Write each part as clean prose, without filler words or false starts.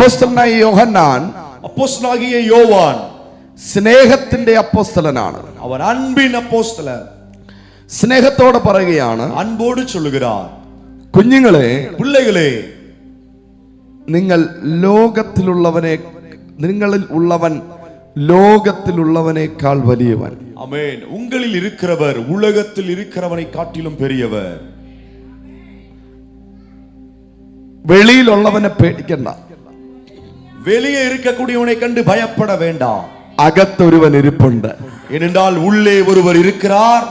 അപ്പോസ്തലനായ യോഹന്നാൻ அப்போஸ்தலனாகிய யோவான் സ്നേഹത്തിന്റെ അപ്പോസ്തലനാണ്. அவன் அன்பின் அப்போஸ்தலன். സ്നേഹത്തോടെ പറയുകയാണ്, அன்போடு சொல்லுகிறார், കുഞ്ഞുങ്ങളെ, பிள்ளைகளே, നിങ്ങൾ നിങ്ങളിൽ ഉള്ളവൻ ലോകത്തിലുള്ളവനേക്കാൾ വലിയവൻ. ஆமென். உங்களில் இருக்கிறவர் உலகத்தில் இருக்கிறவனை காட்டிலும் பெரியவர். വെളിയിലുള്ളവനെ പേടിക്കണ്ട, வெளியே இருக்கக்கூடியவனை கண்டு பயப்பட வேண்டாம். അകത്തൊരുവൻ ഇരിപ്പുണ്ട്. ஏனென்றால் உள்ளே ஒருவர் இருக்கிறார்.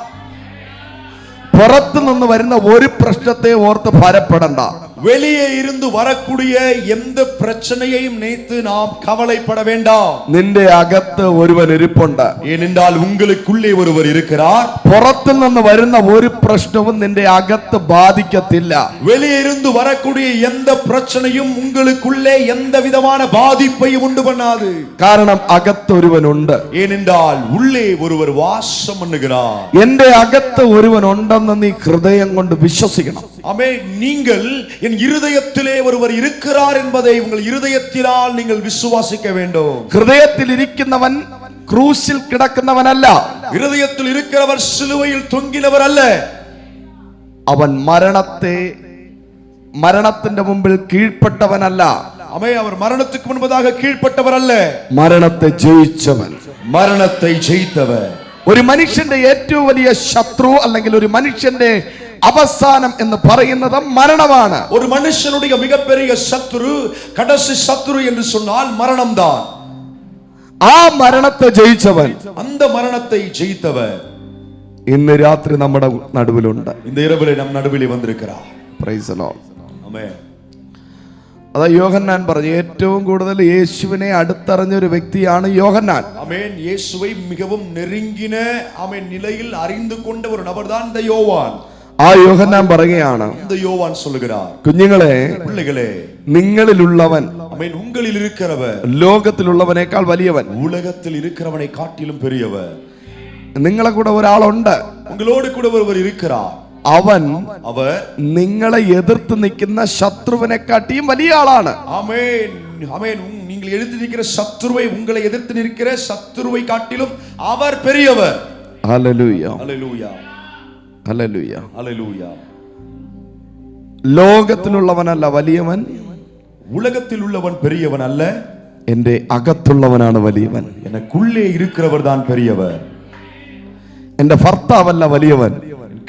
പുറത്തു നിന്ന് വരുന്ന ഒരു പ്രശ്നത്തെ ഓർത്ത് ഭയപ്പെടണ്ട. வெளியே இருந்து வரக்கூடிய எந்த பிரச்சனையையும் நினைத்து நாம் கவலைப்பட வேண்டாம். നിന്റെ അകത്ത് ഒരുവൻ ഇരിപ്പുണ്ട്. ஏனென்றால் உங்களுக்குள்ளே ஒருவர் இருக்கிறார். പുറത്തു നിന്ന് വരുന്ന ഒരു പ്രശ്നവും നിന്റെ അകത്ത് ബാധിക്കത്തില്ല. வெளியே இருந்து வரக்கூடிய எந்த பிரச்சனையும் உங்களுக்குள்ளே எந்த விதமான பாதிப்பையும் உண்டு பண்ணாது. കാരണം അകത്ത് ഒരുവനുണ്ട്. ஏனென்றால் உள்ளே ஒருவர் வாசம் பண்ணுகிறார். എന്റെ അകത്ത് ഒരുവൻ ഉണ്ടെന്ന് നീ ഹൃദയം കൊണ്ട് വിശ്വസിക്കണം. ஆமென். நீங்கள் என் இருதயத்திலே ஒருவர் இருக்கிறார் என்பதை உங்கள் இருதயத்தினால் நீங்கள் விசுவாசிக்க வேண்டும். ഹൃദയത്തിൽ ഇരിക്കുന്നവൻ ക്രൂശിൽ കിടക്കുന്നവനല്ല. இருதயத்தில் இருக்கிறவர் சிலுவையில் தொங்கினவர் அல்ல. അവൻ മരണത്തിന്റെ മുമ്പിൽ കീഴ്പ്പെട്ടവനല്ല. ஆமென். அவர் மரணத்துக்கு முன்பதாக கீழ்ப்பட்டவர் அல்ல, മരണത്തെ ജയിച്ചവൻ, மரணத்தை ஜெயித்தவர். ഒരു മനുഷ്യന്റെ ഏറ്റവും വലിയ ശത്രു അല്ലെങ്കിൽ ഒരു മനുഷ്യന്റെ അവസാനം എന്ന് പറയുന്നത് മരണമാണ്. ஒரு மனுஷனுடைய மிகப்பெரிய சத்துரு, கடைசி சத்துரு என்று சொன்னால் மரணம்தான். ആ മരണത്തെ ജയിച്ചവൻ, அந்த மரணத்தை ஜெயித்தவர் ഇന്ന് രാത്രി നമ്മുടെ നടുവിലുണ്ട്. இந்த இரவிலே நம் நடுவிலே வந்திருக்கிறார். Praise the Lord. ஆமென். അതാ യോഹന്നാൻ പറഞ്ഞു, ഏറ്റവും കൂടുതൽ യേശുവിനെ അടുത്തറിഞ്ഞ ഒരു വ്യക്തിയാണ് യോഹന്നാൻ. ஆமென். இயேசுவை மிகவும் நெருங்கின ஆமென் நிலையில் அறிந்து கொண்ட ஒரு நபர்தான் இந்த யோவான். ആ യോഹന്നാൻ പറയുകയാണ്, இந்த யோவான் சொல்லுகிறார், കുഞ്ഞുങ്ങളെ, பிள்ளைகளே, നിങ്ങളിലുള്ളവൻ ஆமென், உங்களில் இருக்கிறவர் ലോകത്തിലുള്ളവനേക്കാൾ വലിയവൻ. உலகத்தில் இருக்கிறவனை காட்டிலும் பெரியவர். നിങ്ങളെ കൂടെ ഒരാളുണ്ട്, உங்களோடு கூட ஒருவர் இருக்கிறார். അവൻ அவர் നിങ്ങളെ എതിർത്ത് നിൽക്കുന്ന ശത്രുവിനെ കാട്ടിയും വലിയ ആളാണ്. ஆமென். ஆமென். நீங்கள் எதிர்த்து நிற்கிற சத்துருவை, உங்களை எதிர்த்து நிற்கிற சத்துருவை காட்டிலும் அவர் பெரியவர். ഹല്ലേലൂയ, ஹல்லேலூயா, ഹല്ലേലൂയ. ஹல்லேலூயா. ലോകത്തിലുള്ളവനല്ല വലിയവൻ, உலகத்தில் உள்ளவன் பெரியவன் அல்ல, എന്റെ അകത്തുള്ളവനാണ് വലിയവൻ. எனக்குள்ளே இருக்கிறவர் தான் பெரியவர். എന്റെ ഭർത്താവല്ല വലിയവൻ.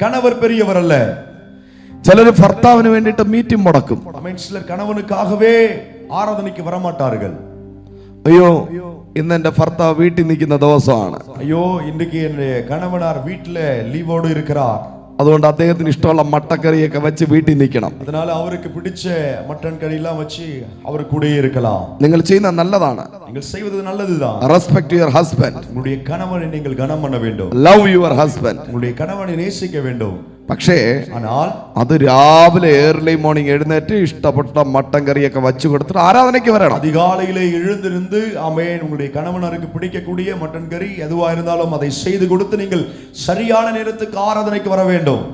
கணவர் பெரியவர் அல்ல. ചിലർ ഭർത്താവിന് വേണ്ടിയിട്ട് മീറ്റിംഗ് മുടക്കും. ஆமென். சிலர் கணவனுக்காகவே ஆராதனைக்கு வரமாட்டார்கள். അയ്യോ, ഇന്ന് എന്റെ ഭർത്താവ് വീട്ടിൽ നിൽക്കുന്ന ദിവസമാണ്, ஐயோ, இன்றைக்கு என்னுடைய கணவனார் வீட்டுல லீவோடு இருக்கிறார், അതുകൊണ്ട് അദ്ദേഹത്തിന് ഇഷ്ടമുള്ള മട്ടക്കറിയൊക്കെ വെച്ച് വീട്ടിൽ നിൽക്കണം. அதனால அவருக்கு பிடிச்ச மட்டன் கறி எல்லாம் வச்சு அவர் கூடயே இருக்கலாம். നിങ്ങൾ ചെയ്യുന്നത് നല്ലതാണ്. நீங்கள் செய்வது நல்லதுதான். റെസ്പെക്ട് യുവർ ഹസ്ബൻഡ്, உங்களுடைய கணவனை நீங்கள் கனம் பண்ண வேண்டும். Love your husband. உங்களுடைய கணவனை நேசிக்க வேண்டும். പക്ഷേ ஆனால் അത് രാവിലെ ഏർലി മോർണിംഗ് എഴുന്നേറ്റ് ഇഷ്ടപ്പെട്ട മട്ടൻ കറിയൊക്കെ വച്ചു കൊടുത്തിട്ട് ആരാധനയ്ക്ക് വരണം. அதிகாலையிலே எழுந்திருந்து ஆமென், உங்களுடைய கணவனருக்கு பிடிக்கக்கூடிய மட்டன் கறி எதுவா இருந்தாலும் அதை செய்து கொடுத்து நீங்கள் சரியான நேரத்துக்கு ஆராதனைக்கு வர வேண்டும்.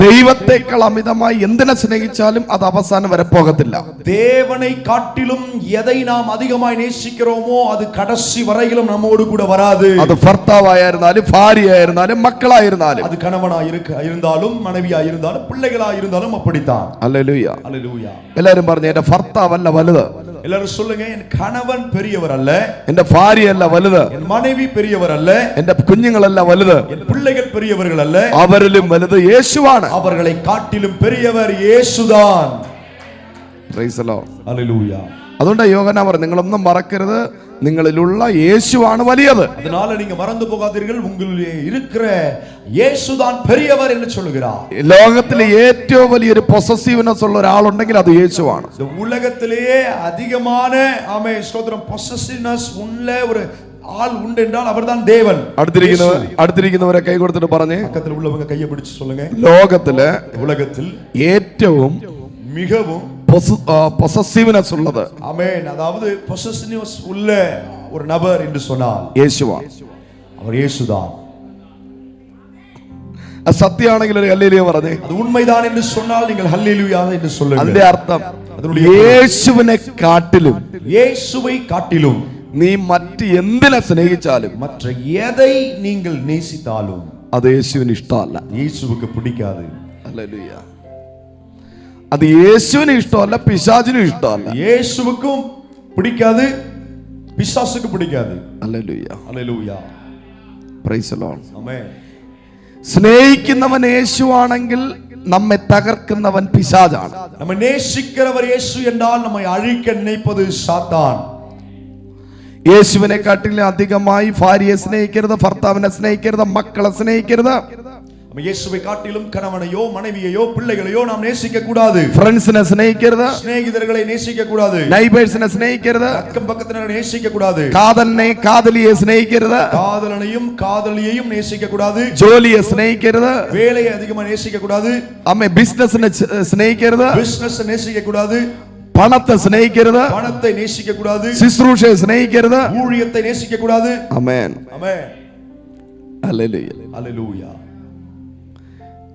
ദൈവത്തെക്കാൾ അമിതമായി എന്തിനെ സ്നേഹിച്ചാലും അത് അവസാനം വരെ പോകത്തില്ല. தேவனை காட்டிலும் எதை நாம் அதிகமாய் நேசிக்கிறோமோ அது கடைசி வரையிலும் நம்மோடு கூட வராது. അത് ഭർത്താവായിരുന്നാലും ഭാര്യയായിരുന്നാലും മക്കളായിരുന്നാലും. அது கணவனாய் இருந்தாலும் மனைவியாய் இருந்தாலும் பிள்ளைகளாய் இருந்தாலும் அப்படித்தான். ഹല്ലേലൂയ, ஹல்லேலூயா. എല്ലാരും പറഞ്ഞു, എന്റെ ഭർത്താവല്ല വലുത്, எல்லாரும் சொல்லுங்க, என் கணவன் பெரியவர் அல்ல, എന്റെ ഭാര്യയല്ല വലുത്, என் மனைவி பெரியவர் அல்ல, എന്റെ കുഞ്ഞുങ്ങളല്ല വലുത്, என் பிள்ளைகள் பெரியவர்கள் அல்ல, അവരിലും വലുത് യേശുവാണ്. அவர்களை காட்டிலும் பெரியவர் இயேசுதான். Praise the Lord. ஹல்லேலூயா. അതുകൊണ്ട് യോഹന്നാൻ പറഞ്ഞു, നിങ്ങളൊന്നും മറക്കരുത്, നിങ്ങളിലുള്ള യേശുവാണ് വലിയത്. அதனால நீங்க மறந்து போகாதீர்கள், உங்களிலே இருக்கிற இயேசுதான் பெரியவர் என்று சொல்கிறார். ലോകത്തിലെ ഏറ്റവും വലിയൊരു പൊസസീവ്നെസ് ഉള്ള ഒരാളുണ്ടെങ്കിൽ അത് യേശുവാണ്. இந்த உலகத்திலேயே அதிகமான ஆமே ஸ்தோத்திரம் பொசசிவ்னஸ் உள்ள ஒரு ஆள் உண்டு என்றால் அவர்தான் தேவன். അടുത്തിരിക്കുന്നവരെ കൈ കൊടുത്തിട്ട് പറഞ്ഞേ, பக்கத்தில் உள்ளவங்க கையை பிடிச்சு சொல்லுங்க, ലോകത്തില് உலகத்தில் ഏറ്റവും மிகவும் പൊസസീവ്നെസ് ഉള്ളത് ஆமென், அதாவது பொசசிவ்னஸ் உள்ள ஒரு நபர் என்று சொன்னால் യേശുവാണ്. அவர் இயேசுதான். സത്യമാണെങ്കിൽ ഒരു ഹല്ലേലൂയ പറഞ്ഞേ. அது உண்மைதான் என்று சொன்னால் நீங்கள் ஹல்லேலூயா என்று சொல்லுங்கள். അതിന്റെ അർത്ഥം യേശുവിനെ കാട്ടിലും இயேசுவை காட்டிலும் നീ മറ്റ് എന്തിനെ സ്നേഹിച്ചാലും மற்ற எதை நீங்கள் நேசித்தாலும் അത് യേശുവിന് ഇഷ്ടമല്ല. இயேசுவுக்கு பிடிக்காது. ഹല്ലേലൂയ. അത് യേശുവിന് ഇഷ്ടമല്ല, പിശാചിനും ഇഷ്ടമല്ല. இயேசுவுக்கும் பிடிக்காது, பிசாசுக்கு பிடிக்காது. ഹല്ലേലൂയ. ஹல்லேலூயா. Praise the Lord. ആമേൻ. സ്നേഹിക്കുന്നവൻ യേശുവാണെങ്കിൽ നമ്മെ തകർക്കുന്നവൻ പിശാചാണ്. நம்ம நேசிக்கிறவர் இயேசு என்றால் நம்மை அழிக்க நினைப்பது சாத்தான். യേശുവിനെ കാട്ടിലും അധികമായി ഭാര്യയെ സ്നേഹിക്കരുത്, ഭർത്താവിനെ സ്നേഹിക്കരുത്, മക്കളെ സ്നേഹിക്കരുത്. நம்ம இயேசுவை காட்டிலும் கணவனையோ மனைவியையோ பிள்ளைகளையோ நாம் நேசிக்க கூடாது. ഫ്രണ്ട്സിനെ സ്നേഹിക്കരുത്, சிநேகிதர்களை நேசிக்க கூடாது. നൈബേഴ്സിനെ സ്നേഹിക്കരുത്, அக்கம் பக்கத்தினரை நேசிக்க கூடாது. കാതലിനെ കാതലിയെ സ്നേഹിക്കരുത്, காதலனையும் காதலியையும் நேசிக்க கூடாது. ജോലിയെ സ്നേഹിക്കരുത്, வேலையை அதிகமா நேசிக்க கூடாது. അമ്മ ബിസിനസിനെ സ്നേഹിക്കരുത്, பிசினஸ் நேசிக்க கூடாது. പണത്തെ സ്നേഹിക്കരുത്, பணத்தை நேசிக்க கூடாது. ശുശ്രൂഷയെ സ്നേഹിക്കരുത്. ஊழியத்தை நேசிக்க கூடாது. ആമേൻ. ஆமென். ഹല്ലേലൂയ. ஹல்லேலூயா.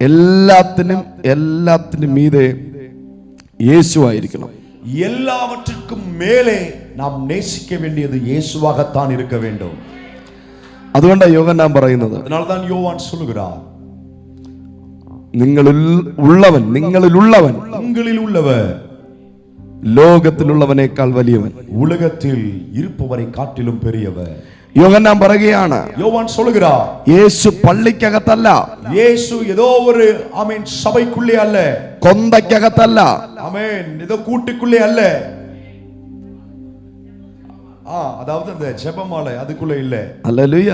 എല്ലാത്തിനും മീതെ യേശു ആയിരിക്കണം. எல்லாவற்றிற்கும் மேலே நாம் நேசிக்க வேண்டியது இயேசுவாகத்தான் இருக்க வேண்டும். അതുകൊണ്ടാണ് യോഹന്നാൻ പറയുന്നത്, அதனால்தான் யோவான் சொல்லுகிறார், നിങ്ങളിൽ ഉള്ളവൻ உங்களில் உள்ளவர் ലോകത്തിലുള്ളവനേക്കാൾ വലിയവൻ, உலகத்தில் இருப்பவரை காட்டிலும் பெரியவர். യോഹന്നാൻ പറയുകയാണ്, யோவான் சொல்லுகிறார், യേശു പള്ളിക്കകത്തല്ല, இயேசு ஏதோ ஒரு ஆமென் சபைக்குள்ளே அல்ல, കൊന്തയ്ക്കകത്തല്ല, ஆமென் ஏதோ கூட்டுக்குள்ளே அல்ல, அதாவது அந்த ஜெபமாலை அதுக்குள்ள இல்ல. ഹല്ലേലൂയ.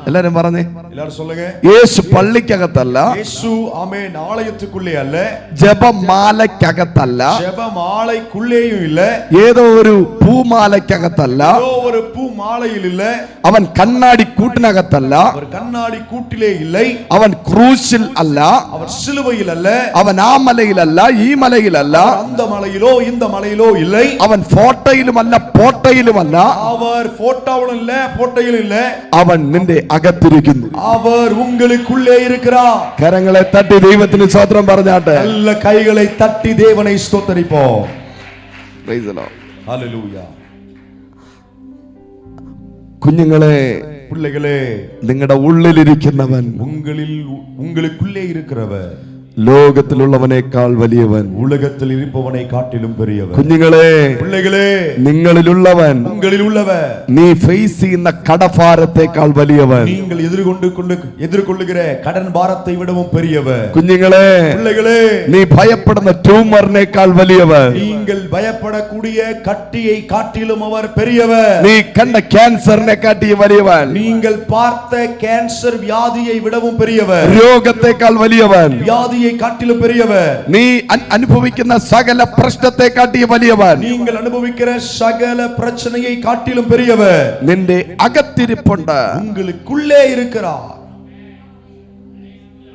എല്ലാരും പറഞ്ഞേ, எல்லாரும் சொல்லுங்க. യേശു പള്ളിക്കകത്തല്ല, இயேசு ஆமென் ஆலயத்துக்குள்ளே அல்ல, ജപമാലയ്ക്കകത്തല്ല, ஜெபமாலைக்குள்ளேயும் இல்ல, ഏതോ ഒരു പൂമാലയ്ക്കകത്തല്ല, ஏதோ ஒரு பூ மாலையில் இல்ல, അവൻ കണ്ണാടി കൂട്ടിനകത്തല്ല, அவர் கண்ணாடி கூட்டிலே இல்லை, അവൻ ക്രൂശിൽ അല്ല, அவர் சிலுவையில் அல்ல, അവൻ ആ മലയിലല്ല, ഈ മലയിലല്ല, அந்த மலையிலோ இந்த மலையிலோ இல்லை, അവൻ ഫോട്ടയിലുമല്ല, പോട്ടയിലുമല്ല, அவர் போட்டோவிலும் இல்ல போட்டையிலும் இல்ல, അവൻ നിന്റെ അകത്തിരിക്കുന്നു. அவர் உங்களுக்குள்ளே இருக்கிறார். കരങ്ങളെ തട്ടി ദൈവത്തിന് സ്തോത്രം പറഞ്ഞാട്ടെ. நல்ல கைகளை தட்டி தேவனை ஸ்தோத்திரிப்போம். Praise the Lord. ஹல்லேலூயா. കുഞ്ഞുങ്ങളെ, பிள்ளைகளே, നിങ്ങളുടെ ഉള്ളിലിരിക്കുന്നവൻ உங்களுக்குள்ளே இருக்கிறவர் ലോകത്തിലുള്ളവനേക്കാൾ വലിയവൻ, உலகத்தில் இருப்பவனை காட்டிலும் பெரியவர். കുഞ്ഞുങ്ങളെ, பிள்ளைகளே, നിങ്ങളിലുള്ളവൻ, உங்களில் உள்ளவர் നീ ഫേസ് ചെയ്യുന്ന കടഭാരത്തേക്കാൾ വലിയവൻ. நீங்கள் எதிர்கொள்ளுகிற கடன் பாரத்தை விடவும் பெரியவர். കുഞ്ഞുങ്ങളെ, பிள்ளைகளே, നീ ഭയപ്പെടുന്ന ട്യൂമറിനേക്കാൾ വലിയവൻ. நீங்கள் பயப்படக்கூடிய கட்டியை காட்டிலும் அவர் பெரியவர். നീ കണ്ട ക്യാൻസറിനെ കാട്ടി വലിയവൻ. நீங்கள் பார்த்த கேன்சர் வியாதியை விடவும் பெரியவர். രോഗത്തെക്കാൾ വലിയവൻ. வியாதியை காட்டிலும் பெரியவர். നീ അനുഭവിക്കുന്ന സകല പ്രശ്നത്തെ കാട്ടി വലിയവൻ. நீங்கள் அனுபவிக்கிற சகல பிரச்சனையை காட்டிலும் பெரியவர். നിന്റെ അകത്തിരിപ്പുണ്ട്, உங்களுக்குள்ளே இருக்கிறார்.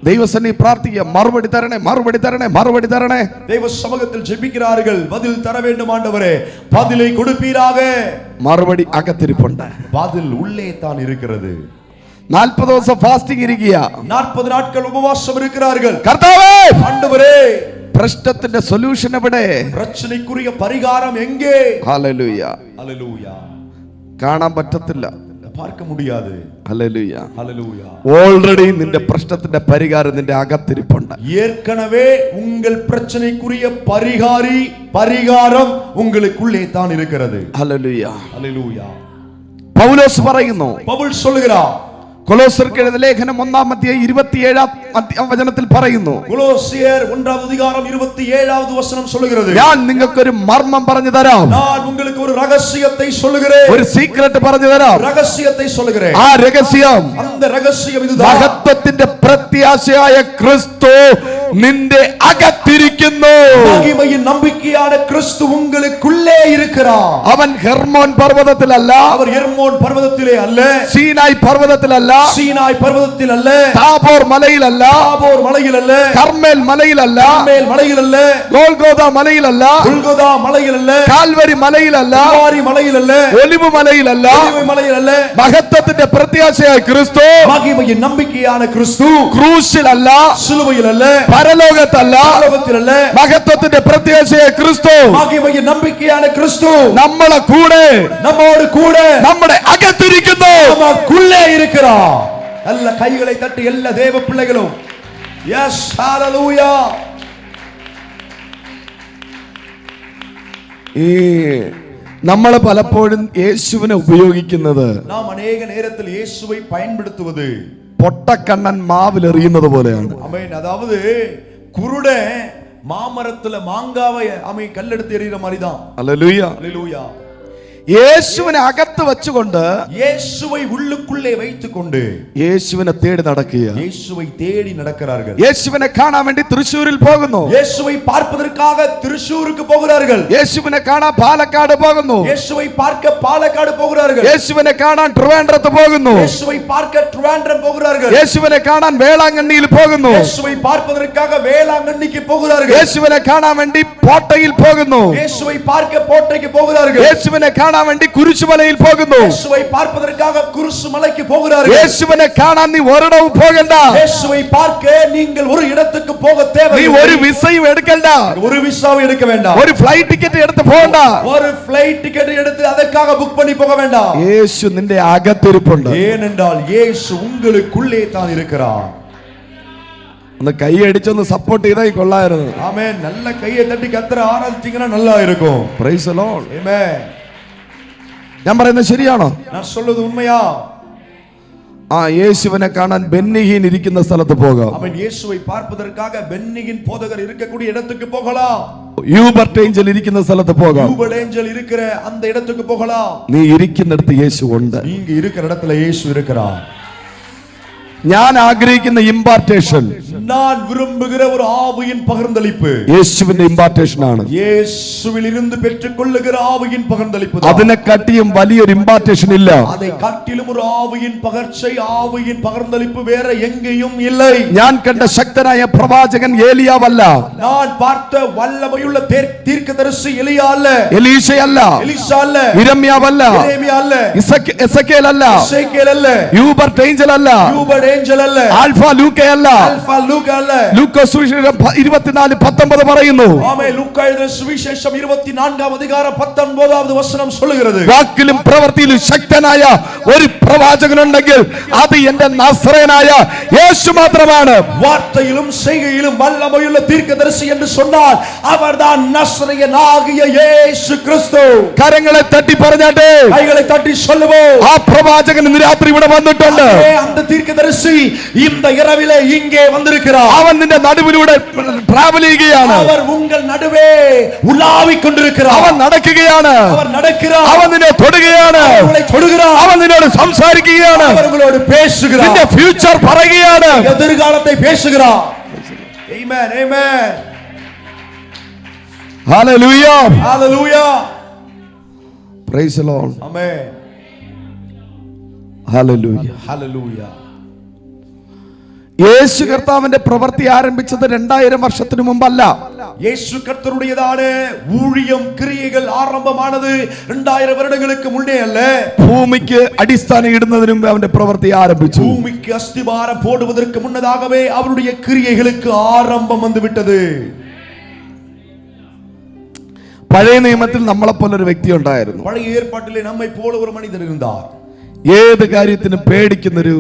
ദൈവസന്നി പ്രാർത്ഥിക്കുക, മറുപടി തരണേ, മറുപടി തരണേ, മറുപടി തരണേ. தேவ சமூகத்தில் ஜெபிக்கிறார்கள், பதில் தர வேண்டும் ஆண்டவரே, பதிலை கொடுப்பீராக. മറുപടി അകത്തിരിപ്പുണ്ട്. பதில் உள்ளே தான் இருக்கிறது. 40 ദിവസം ഫാസ്റ്റിംഗ് ഇരിക്കുക, 40 നാட்கள் ഉപവാസം இருக்கிறார்கள். കർത്താവേ, ஆண்டவரே, പ്രശ്നത്തിന്റെ സൊല്യൂഷൻ എവിടെ? பிரச்சனைக்குரிய பரிகாரம் எங்கே? ഹല്ലേലൂയ. ஹல்லேலூயா. കാണാൻ പറ്റത്തില്ല, பார்க்க முடியாது. ഹല്ലേലൂയ. ஹல்லேலூயா. ഓൾറെഡി നിന്റെ പ്രശ്നത്തിന്റെ പരിഹാരം നിന്റെ അകത്തിരിപ്പുണ്ട്. ஏற்கனவே உங்கள் பிரச்சனைக்குரிய பரிகாரம் உங்களுக்குள்ளே தான் இருக்கிறது. ഹല്ലേലൂയ. ஹல்லேலூயா. പൗലോസ് പറയുന്നു, பவுல் சொல்லுகிறார், കൊലോസ്യർക്ക് എഴുതിയ ലേഖനം 1-ാം അധ്യായം 27-ാം വചനത്തിൽ പറയുന്നു, கொலோசியர் 1-வது அதிகாரம் 27வது வசனம் சொல்லுகிறது, ഞാൻ നിങ്ങൾക്കൊരു മർമ്മം പറഞ്ഞു തരാം, நான் உங்களுக்கு ஒரு ரகசியத்தை சொல்லுகிறேன், ഒരു സീക്രട്ട് പറഞ്ഞു തരാം. ரகசியத்தை சொல்லுகிறேன். ആ രഹസ്യം, அந்த ரகசியம் இதுதான். മഹത്വത്തിന്റെ പ്രത്യാശയായ ക്രിസ്തു നിന്റെ അകത്തിരിക്കുന്നു. மகிமையின் நம்பிக்கையான கிறிஸ்து உங்களுக்குள்ளே இருக்கிறார். അവൻ ഹെർമോൻ പർവ്വതത്തിലല്ല, அவர் எர்மோன் பர்வதத்திலே அல்ல, സീനായ് പർവ്വതത്തിലല്ല, சீனாய் பர்வதத்தில் அல்ல, താബോർ മലയിലല്ല, தாபோர் மலையில் அல்ல, കർമ്മേൽ മലയിലല്ല, கர்மேல் மலையில் அல்ல, ഗോൽഗോഥ മലയിലല്ല, குல்கோதா மலையில் அல்ல, കാൽവരി മലയിലല്ല, கல்வாரி மலையில் அல்ல, ഒലിവ് മലയിലല്ല. ஒலிவ மலையில் அல்ல. മഹത്വത്തിന്റെ പ്രത്യാശയായ ക്രിസ്തു மகிமையின் நம்பிக்கையான கிறிஸ்து ക്രൂശിലല്ല, சிலுவையில் அல்ல, പരലോകത്തല്ല, പരലോകത്തിലല്ല, മഹത്വത്തിന്റെ പ്രത്യാശയെ ക്രിസ്തു, മഹിമയുടെ നമ്പിക്കയാണ് ക്രിസ്തു നമ്മളെ കൂടെ, നമ്മോട് കൂടെ, നമ്മുടെ അകത്തിരിക്കുന്നു, நமக்குள்ளே இருக்கிறார். நல்ல கைகளை தட்டி எல்லா தேவ பிள்ளைகளும் எஸ் ஹalleluya. ഈ നമ്മൾ പലപ്പോഴും യേശുവിനെ ഉപയോഗിക്കുന്നത് നാം അനേക നേരത്തിൽ യേശുவை பயன்படுத்துவது പൊട്ടക്കണ്ണൻ മാവിലെറിയുന്നത് പോലെയാണ്. ஆமென். அதாவது குருடன் மாமரத்துல மாங்காவை கல்லெடுத்து எறிகிற மாதிரி தான். ഹല്ലേലൂയ. ஹalleluya. യേശുവിനെ അകത്ത് വെച്ചുകൊണ്ട്, இயேசுவை உள்ளுக்குள்ளே வைத்துக்கொண்டு യേശുവിനെ തേടി നടക്കുക, இயேசுவை தேடி நடக்கிறார்கள். യേശുവിനെ കാണാൻ വേണ്ടി തൃശ്ശൂരിൽ പോകുന്നു, இயேசுவை பார்ப்பதற்காக திருச்சூருக்கு போகிறார்கள். യേശുവിനെ കാണാൻ പാലക്കാട് പോകുന്നു, இயேசுவை பார்க்க பாலக்காடு போகிறார்கள். യേശുവിനെ കാണാൻ ട്രിവാൻഡ്രത്ത് പോകുന്നു, இயேசுவை பார்க்க ட்ரிவாண்ட்ரம் போகிறார்கள். യേശുവിനെ കാണാൻ വേളാങ്കണ്ണിയിൽ പോകുന്നു, இயேசுவை பார்ப்பதற்காக வேளாங்கண்ணிக்கு போகிறார்கள். യേശുവിനെ കാണാൻ വേണ്ടി പോട്ടയിൽ പോകുന്നു, இயேசுவை பார்க்க போட்டைக்கு போகிறார்கள். യേശുവിനെ കാണാൻ വേണ്ടി കുരിശുമലയിൽ പോകുന്നു. இயேசுவை பார்ப்பதற்காக குருசு மலைக்கு போகிறார்கள். യേശുവിനെ കാണാൻ നീ ഒരിടവും പോകണ്ട, இயேசுவை பார்க்க நீங்கள் ஒரு இடத்துக்கு போக നീ தேவையில்லை. ഒരു വിസയും എടുക്കണ്ട, ஒரு விசாவை எடுக்க வேண்டாம், ഒരു ഫ്ലൈറ്റ് ടിക്കറ്റ് എടുത്ത് പോകണ്ട, ஒரு ஃளைட் டிக்கெட் எடுத்து அதற்காக புக் பண்ணி போக வேண்டாம். യേശു നിന്റെ അകത്തിരിപ്പുണ്ട്. ஏனென்றால் இயேசு உங்களுக்குள்ளே தான் இருக்கிறார். ഒന്ന് കൈ അടിച്ചൊന്ന് സപ്പോർട്ട് ചെയ്താൽ കൊള്ളായിരുന്നു. ஆமென். நல்ல கையை தட்டி கர்த்தரை ஆராதிச்சீங்கன்னா நல்லா இருக்கும். Praise the Lord. ஆமென். ഞാൻ പറയുന്നത് ശരിയാണോ? நான் சொல்றது உண்மையா? യേശുവിനെ കാണാൻ ബെന്നിഹീൻ ഇരിക്കുന്ന സ്ഥലത്ത് പോകാം, அவன் இயேசுவை பார்ப்பதற்காக பென்னியின் போதகர் இருக்கக்கூடிய இடத்துக்கு போகலாம், യൂബർട്ട് ഏഞ്ചൽ ഇരിക്കുന്ന സ്ഥലത്ത് പോകാം, யூபர்ட் ஏஞ்சல் இருக்கிற அந்த இடத்துக்கு போகலாம். നീ ഇരിക്കുന്നിടത്ത് യേശു ഉണ്ട്. நீங்க இருக்கிற இடத்துல இயேசு இருக்கிறார். ഞാൻ ആഗ്രഹിക്കുന്ന ഇമ്പാർട്ടേഷൻ, நான் விரும்புகிற ஒரு ஆவியின் பகிர்ந்தளிப்பு യേശുവിന്റെ ഇമ്പാർട്ടേഷൻ ആണ്. இயேசுவில் இருந்து பெற்றுக்கொள்ளுகிற ஆவியின் பகிர்ந்தளிப்பு தான். അതിനെ കാട്ടിയും വലിയൊരു ഇമ്പാർട്ടേഷൻ ഇല്ല. அதை காட்டிலும் ஒரு ஆவியின் பகர்ச்சை, ஆவியின் பகிர்ந்தளிப்பு வேற எங்கேயும் இல்லை. ഞാൻ കണ്ട ശക്തനായ പ്രവാചകൻ ഏലിയാവല്ല, நான் பார்த்த வல்லமையுள்ள தீர்க்கதரிசி எலியா அல்ல, എലീശയല്ല, எலிசா அல்ல, ഇരമ്യാവല്ല, எரேமியா அல்ல, എസെക്കേൽ അല്ല, எசேக்கியேல் அல்ல, യൂബർട്ട് ഏഞ്ചൽ അല്ല, யூபர்ட் ஏஞ்சல் அல்ல, ആൽഫ ലൂക്കയല്ല. ஆல்பா லூக்கா அல்ல. ലൂക്കോസ് സുവിശേഷം 24:19 പറയുന്നു, ஆமென். லூக்கா எழுதின சுவிசேஷம் 24ஆம் அதிகாரம் 19வது வசனம் சொல்லுகிறது, വാക്കിലും പ്രവൃത്തിയിലും ശക്തനായ ഒരു പ്രവാചകനുണ്ടെങ്കിൽ അത് എന്റെ നസറേനായ യേശു മാത്രമാണ്. வார்த்தையிலும் செய்கையிலும் வல்லமையுள்ள தீர்க்கதரிசி என்று சொன்னால் அவர்தான் நசரேயனாகிய இயேசு கிறிஸ்து. കരങ്ങളെ തട്ടി പറഞ്ഞാട്ടെ, கைகளை தட்டி சொல்லுவோம், ആ പ്രവാചകൻ ഇന്ന് രാത്രി ഇവിടെ വന്നിട്ടുണ്ട്. அந்த தீர்க்கதரிசி இந்த இரவிலே இங்கே வந்திருக்கிறார். അവൻ നിന്റെ നടുവിലൂടെ ട്രാവൽ ചെയ്യുകയാണ്, அவர் உங்கள் நடுவே உலாவிக் கொண்டிருக்கிறார். അവൻ നടക്കുകയാണ്, அவர் நடக்கிறார். അവൻ നിന്നെ തൊടുകയാണ്, உங்களை தொடுகிறார். അവൻ നിന്നോട് സംസാരിക്കുകയാണ്, அவர் உங்களோடு பேசுகிறார். നിന്റെ ഫ്യൂച്ചർ പറയുകയാണ്, எதிர்காலத்தை பேசுகிறார். ஆமென். ஆமென். ഹല്ലേലൂയ. ஹalleluya. Praise the Lord. ஆமென். ഹല്ലേലൂയ. ஹalleluya. യേശു കർത്താവിന്റെ പ്രവൃത്തി ആരംഭിച്ചത് 2000 വർഷത്തിനു മുമ്പല്ല. இயேசு கர்த்தருடையதான ஊழியம் கிரியைகள் ஆரம்பமானது 2000 வருடங்களுக்கு முன்னே அல்ல. ഭൂമിക്ക് അടിസ്ഥാനം ഇടുന്നതിന് മുമ്പ് അവന്റെ പ്രവൃത്തി ആരംഭിച്ചു. பூமிக்கு அஸ்திபாரம் போடுவதற்கு முன்னதாகவே அவருடைய கிரியைகளுக்கு ஆரம்பம் வந்துவிட்டது. പഴയ നിയമത്തിൽ നമ്മളെപ്പോലെ ഒരു വ്യക്തി ഉണ്ടായിരുന്നു. பழைய ஏற்பாட்டிலே நம்மை போல ஒரு மனிதர் இருந்தார். ഏത് കാര്യത്തിനും പേടിക്കുന്നൊരു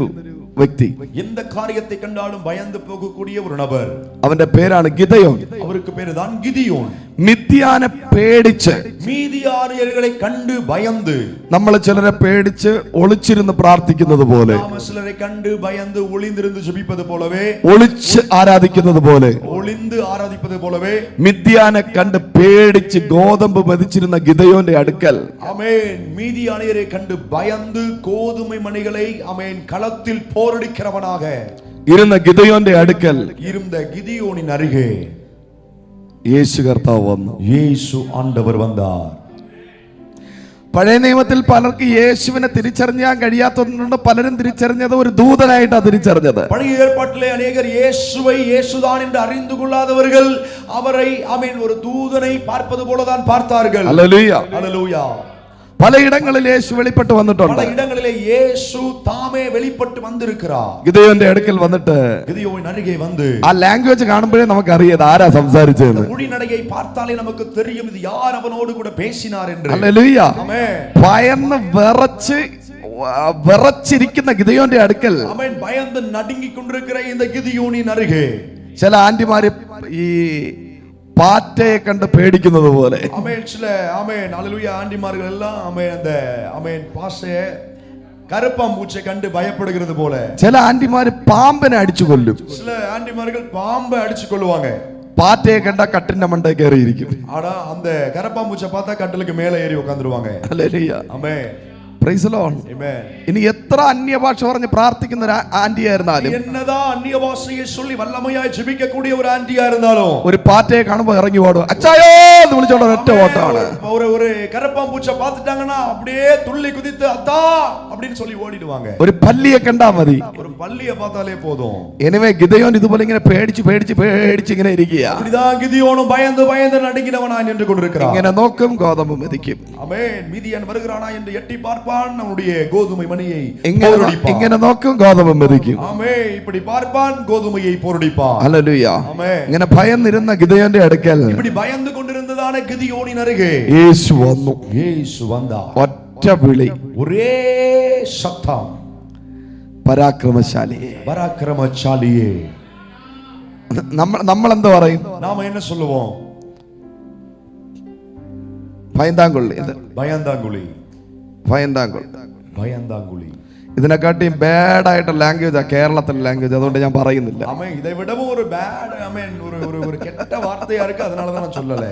വ്യക്തി. எந்த காரியத்தை கண்டாலும் பயந்து போகக்கூடிய ஒரு நபர். അവന്റെ പേരാണ് ഗിദയോൻ. அவருக்கு பேருதான் கிதியோன். മിദ്യാനെ പേടിച്ച്, மீதியானியர்களை கண்டு பயந்து, നമ്മൾ ചിലരെ പേടിച്ച് ഒളിച്ചിരുന്ന് പ്രാർത്ഥിക്കുന്നത് പോലെ, நாம சிலரை கண்டு பயந்து ஒளிந்திருந்து ஜெபிப்பது போலவே, ഒളിച്ച് ആരാധിക്കുന്നത് പോലെ, ஒளிந்து ஆராதிப்பது போலவே, മിദ്യാനെ കണ്ട് പേടിച്ച് ഗോതമ്പ് മെതിച്ചിരുന്ന ഗിദയോന്റെ അടുക്കൽ ஆமென், மீதியானியரை கண்டு பயந்து கோதுமை மணிகளை ஆமென் களத்தில் போரடிக்கிறவனாக ഇരുന്ന ഗിദയോന്റെ അടുക്കൽ இருந்த கிதியோனின் அருகே യേശു കർത്താവ് വന്നു. இயேசு ஆண்டவர் வந்தார். പഴയ നിയമത്തിൽ പലർക്ക് യേശുവിനെ തിരിച്ചറിയാൻ കഴിയാത്തതുകൊണ്ട് പലരും തിരിച്ചറിഞ്ഞത് ഒരു ദൂതനായിട്ടാണ് തിരിച്ചറിഞ്ഞത്. பழைய ஏற்பாட்டிலே அநேகர் இயேசுவை இயேசுதான் என்று அறிந்து கொள்ளாதவர்கள் அவரை ஆமென் ஒரு தூதனை பார்ப்பது போலதான் பார்த்தார்கள். ഹല്ലേലൂയ. ஹalleluya. പലയിടങ്ങളിൽ യേശു വെളിപ്പെട്ട് വന്നിട്ടുണ്ട്. பல இடங்களிலே இயேசு தாமே வெளிப்பட்டு வந்திருக்கிறார். ഗിദെയോന്റെ അടുക്കൽ വന്നിട്ട് கிதியோன் அருகே வந்து ആ ലാംഗ്വേജ് കാണുമ്പോഴേ നമുക്ക് അറിയാം ആരാ സംസാരിച്ചതെന്ന്. மொழிநடையை பார்த்தாலே நமக்கு தெரியும் இது யார் அவனோடு கூட பேசினார் என்று. ഹല്ലേലൂയ. ஆமென். ഭയന്ന് വിറച്ചിരിക്കുന്ന ഗിദെയോന്റെ അടുക്കൽ ஆமென். பயந்து நடுங்கிக் கொண்டிருக்கிற இந்த கிதியோனின் அருகே ചില ആന്റിമാര് ഈ പാറ്റയെ കണ്ട് പേടിക്കുന്നത് പോലെ ஆமென் சில ஆமென் ஹalleluya ஆண்டிமார்கள் எல்லாம் ஆமென் அந்த ஆமென் பாசைய கருப்பாம்பூச்சை கண்டு பயப்படுகிறது போல ചില ആന്റിമാര് പാമ്പിനെ അടിച്ചു കൊല്ലും. சில ஆண்டிமார்கள் பாம்பை அடிச்சு கொள்ளுவாங்க. പാറ്റയെ കണ്ട കട്ടിന്റെ മണ്ടേ കയറിയിരിക്കും. ஆனா அந்த கருப்பாம்பூச்சை பார்த்தா கட்டிலுக்கு மேலே ஏறி உட்கார்ந்துருவாங்க. ഹല്ലേലൂയ. ஆமென். Praise the Lord. ஆமென். ഇനി എത്ര അന്യഭാഷ പറഞ്ഞ് പ്രാർത്ഥിക്കുന്ന ഒരു ആന്റി ആയിരുന്നാലും என்னதான் அந்நிய பாஷையை சொல்லி வல்லமையாய் ஜெபிக்க கூடிய ஒரு ஆண்டியா இருந்தாலும் ഒരു പാറ്റയെ കാണുമ്പോൾ ഇറങ്ങി ഓടും. അച്ചായോ എന്ന് വിളിച്ചോണ്ട് ഒറ്റ ഓട്ടമാണ്. ஒரு கருப்பாம்பூச்சை பார்த்துட்டாங்கன்னா அப்படியே துள்ளி குதித்து அத்தா அப்படின்னு சொல்லி ஓடிடுவாங்க. ഒരു പല്ലിയെ കണ്ടാ മതി. ஒரு பல்லியை பார்த்தாலே போதும். എനിവേ ഗിദെയോൻ ഇതുപോലെ ഇങ്ങനെ പേടിച്ച് ഇങ്ങനെ ഇരിക്കുക. அப்படிதான் கிதியோனும் பயந்து நடுங்கினவனாய் நின்று கொண்டிருக்கிறான். ഇങ്ങനെ നോക്കും, ഗോതമ്പ് മെതിക്കും. ஆமென். மீதியான் வருகிறானா என்று எட்டி பார்ப்பான், நம்முடைய கோதுமை மணியை പോരടിപ്പാൻ. ഇങ്ങനെ നോക്കും, ഗോതമ്പ് മെതിക്കും. ஆமென். இப்படி பார்ப்பான், கோதுமையை போரடிப்பான். ഹല്ലേലൂയ. ஆமென். ഇങ്ങനെ ഭയന്നിരുന്ന ഗിദെയോന്റെ അടുക്കൽ இப்படி பயந்து கொண்டிருந்ததான கிதியோனின் அருகே യേശു വന്നു. இயேசு வந்தார். ഒറ്റ വിളി, ஒரே சத்தம், പരാക്രമശാലിയെ. பராக்கிரமசாலியே. നമ്മൾ എന്താ പറയും? நாம என்ன சொல்லுவோம்? ഭയന്താങ്കൊള്ളി. பயந்தாங்குழி. பயந்தாங்குழி. ഇതിനെക്കാട്ടിയും ബാഡായിട്ട് ലാംഗ്വേജാ കേരളത്തിലെ ലാംഗ്വേജ്. അതുകൊണ്ട് ഞാൻ പറയുന്നില്ല. ஆமென். இதை விடவும் ஒரு பேட் ஆமென் ஒரு கெட்ட வார்த்தையா இருக்கு, அதனால தான் நான் சொல்லல.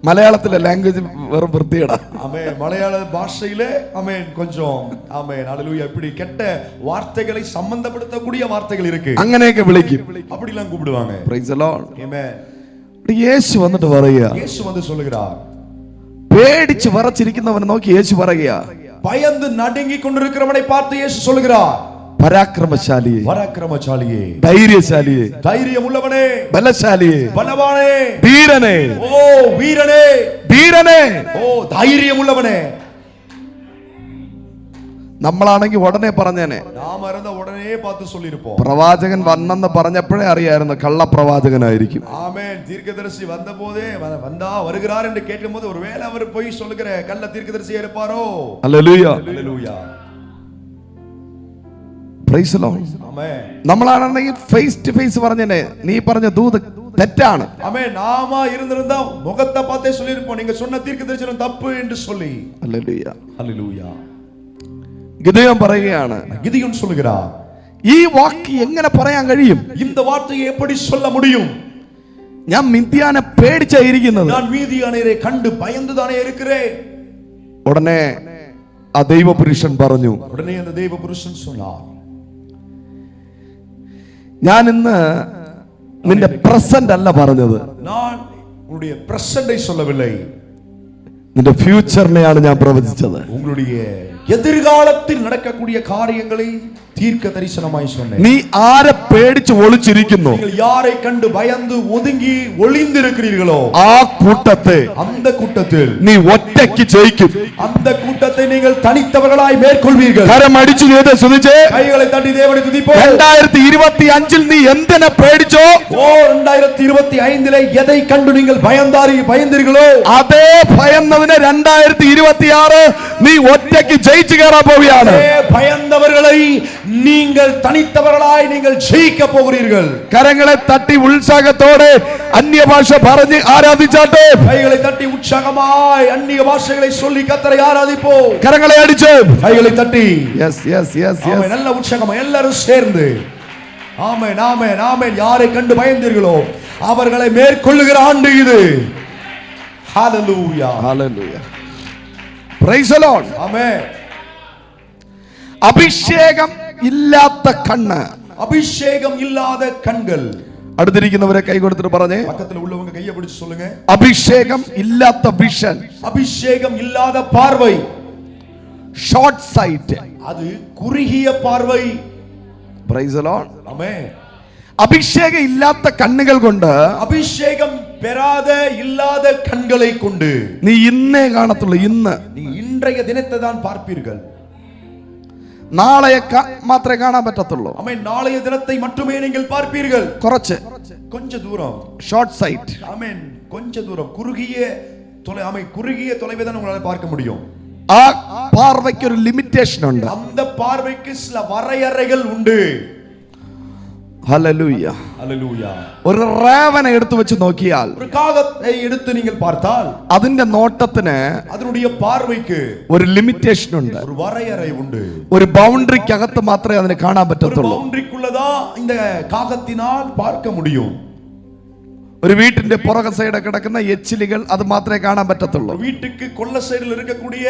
മലയാളത്തിലെ ലാംഗ്വേജ് വെറും വൃത്തികേടാ. ஆமென். மலையாள பாஷையிலே ஆமென் கொஞ்சம் ஆமென் ஹalleluya இப்படி கெட்ட வார்த்தைகளை சம்பந்தப்படுத்தக்கூடிய வார்த்தைகள் இருக்கு. അങ്ങനെയൊക്കെ വിളിക്കും, அப்படி எல்லாம் கூப்பிடுவாங்க. Praise the Lord. ஆமென். യേശു വന്നിട്ട് പറയുക, இயேசு வந்து சொல்லுகிறார், പേടിച്ച് വിറച്ചിരിക്കുന്നവനെ നോക്കി യേശു പറയുക, பயந்து நடுங்கி கொண்டிருக்கிறவனை பார்த்து இயேசு சொல்லுகிறார், പരാക്രമശാലിയെ, பராக்கிரமசாலியே, ധൈര്യശാലിയെ, தைரியம் உள்ளவனே, ബലശാലിയെ, பலவானே, ധീരനെ, ஓ வீரனே, ധീരനെ. ஓ தைரியம் உள்ளவனே. നമ്മളാണെങ്കിൽ ഉടനെ പറഞ്ഞേനെ. நாம இருந்த உடனே பார்த்து சொல்லிருப்போம். പ്രവാചകൻ വന്നെന്ന് പറഞ്ഞപ്പോഴേ അറിയായിരുന്നു കള്ളപ്രവാചകനായിരിക്കും. ஆமென். தீர்க்கதரிசி வந்தபோதே வந்தா வருகிறார் என்று கேட்கும்போது ஒருவேளை அவர் போய் சொல்லுகிற கள்ள தீர்க்கதரிசியா இருப்பாரோ. ഹല്ലേലൂയ. ஹalleluya. Praise the Lord. ஆமென். നമ്മളാണെങ്കിൽ ഫേസ് ടു ഫേസ് പറഞ്ഞേനെ, നീ പറഞ്ഞ ദൂത് തെറ്റാണ്. ஆமென். நாம இருந்திருந்தா முகத்தை பார்த்தே சொல்லிருப்போம், நீங்க சொன்ன தீர்க்கதரிசனம் தப்பு என்று சொல்லி. ഹല്ലേലൂയ. ஹalleluya. ഗിദെയോൻ പറയുകയാണ്, கிதியோன் சொல்லுகிறார், ഈ വാക്ക് എങ്ങനെ പറയാൻ കഴിയും? இந்த வார்த்தையை எப்படி சொல்ல முடியும்? ഞാൻ മിദ്യാനെ പേടിച്ചായിരിക്കുന്നത്. நான் மீதியானரை கண்டு பயந்துதானே இருக்கிறேன். ഉടനെ ആ ദൈവപുരുഷൻ പറഞ്ഞു, உடனே அந்த தேவ புருஷன் சொன்னார், ഞാൻ ഇന്ന് നിന്റെ പ്രസന്റ് അല്ല പറഞ്ഞത്, நான் உங்களுடைய பிரசன்டை சொல்லவில்லை, നിന്റെ ഫ്യൂച്ചറിനെയാണ് ഞാൻ പ്രവചിച്ചത്. உங்களுடைய எதிர்காலத்தில் நடக்கக்கூடிய காரியங்களை தீர்க்க தரிசனமாய் சொன்னேன். നീ ആരെ പേടിച്ച് ഒളിച്ചിരിക്കുന്നു? நீங்கள் யாரை கண்டு பயந்து ஒதுங்கி ஒளிந்திருக்கிறீர்களோ ആ കൂട്ടത്തെ அந்த கூட்டத்தில் നീ ഒറ്റയ്ക്ക് ജയിക്കും. அந்த கூட்டத்தை நீங்கள் தனித்தவர்களாய் மேற்கொள்வீர்கள். കരം അടിച്ചു ചെയ്ത് ശ്രദ്ധിച്ച് கைகளை தட்டி தேவனை துதிப்போம். 2025 നീ എന്തിനെ പേടിച്ചോ? ஓ 2025 எதை கண்டு நீங்கள் பயந்தீர்களோ അതേ ഭയന്നതിനെ 2026 നീ ഒറ്റയ്ക്ക് ജയിച്ചു കയറാൻ പോവുകയാണ്. பயந்தவர்களை நீங்கள் தனித்தவர்களாய் நீங்கள் ஜெயிக்க போகிறீர்கள். കരങ്ങളെ തട്ടി ഉത്സാഹത്തോടെ അന്യഭാഷ പറഞ്ഞ് ആരാധിച്ചാട്ടെ. கைகளை தட்டி உற்சாகமாய் அந்நிய பாஷைகளை சொல்லி கர்த்தரை ஆராதிப்போம். കരങ്ങളെ അടിച്ച് கைகளை தட்டி യെസ് യെസ് യെസ് ஆமென். യെസ്. நல்ல உற்சாகமா எல்லாரும் சேர்ந்து ஆமென் ஆமென் ஆமென். யாரை கண்டு பயந்தீர்களோ அவர்களை மேற்கொள்ளுகிற ஆண்டு இது. ஹalleluya. ഹല്ലേലൂയ. Praise the Lord. ஆமென். അഭിഷേകം ഇല്ലാത്ത കണ്ണ്, அபிஷேகம் இல்லாத கண்கள். അടുത്തിരിക്കുന്നവരെ കൈ കൊടുത്തിട്ട് പറഞ്ഞേ, பக்கத்துல உள்ளவங்க கையை பிடிச்சு சொல்லுங்க, അഭിഷേകം ഇല്ലാത്ത വിഷൻ, அபிஷேகம் இல்லாத பார்வை, ഷോർട്ട് സൈറ്റ്. அது കുറുകിയ பார்வை. Praise the Lord. ஆமென். അഭിഷേകം ഇല്ലാത്ത കണ്ണുകൾ കൊണ്ട്, அபிஷேகம் பெறாத இல்லாத கண்களை கொண்டு നീ ഇന്നേ കാണത്തുള്ളൂ. ഇന്ന് நீ இன்று இன்றைய தினத்தை தான் பார்ப்பீர்கள். നാളെ മാത്രമേ കാണാൻ പറ്റത്തുള്ളൂ. ஆமென். நாளைய தினத்தை மட்டுமே நீங்கள் பார்ப்பீர்கள். കുറച്ച് கொஞ்ச தூரம், ஷார்ட் சைட். ஆமென். கொஞ்ச தூரம், குறுகிய தொலைவை தான் உங்களால பார்க்க முடியும். ആ പാർവയ്ക്ക് ഒരു ലിമിറ്റേഷൻ ഉണ്ട്. அந்த பார்வைக்கு சில வரையறைகள் உண்டு. Hallelujah, hallelujah. ഒരു റേവനെ എടുത്തു വെച്ച് നോക്കിയാൽ, ഒരു കാകത്തെ എടുത്ത് നിങ്ങൾ பார்த்தால், അതിന്റെ നോട്ടത്തിന്, അതിനുடைய பார்வைக்கு ഒരു ലിമിറ്റേഷൻ ഉണ്ട്. ഒരു വரைയறை ഉണ്ട്. ഒരു ബൗണ്ടറിക്കകത്ത് മാത്രമേ അതിനെ കാണാൻ പറ്റത്തുള്ളൂ. ബൗണ്ടറിക്കുള്ളതാ இந்த കാകത്തിനാൽ பார்க்க முடியும். ഒരു വീട്ടിന്റെ പുറകെ സൈഡ് കിടക്കുന്ന എച്ചിലുകൾ അത് മാത്രമേ കാണാൻ പറ്റത്തുള്ളൂ. വീட்டுக்கு கொல்ல சைடுல இருக்கக்கூடிய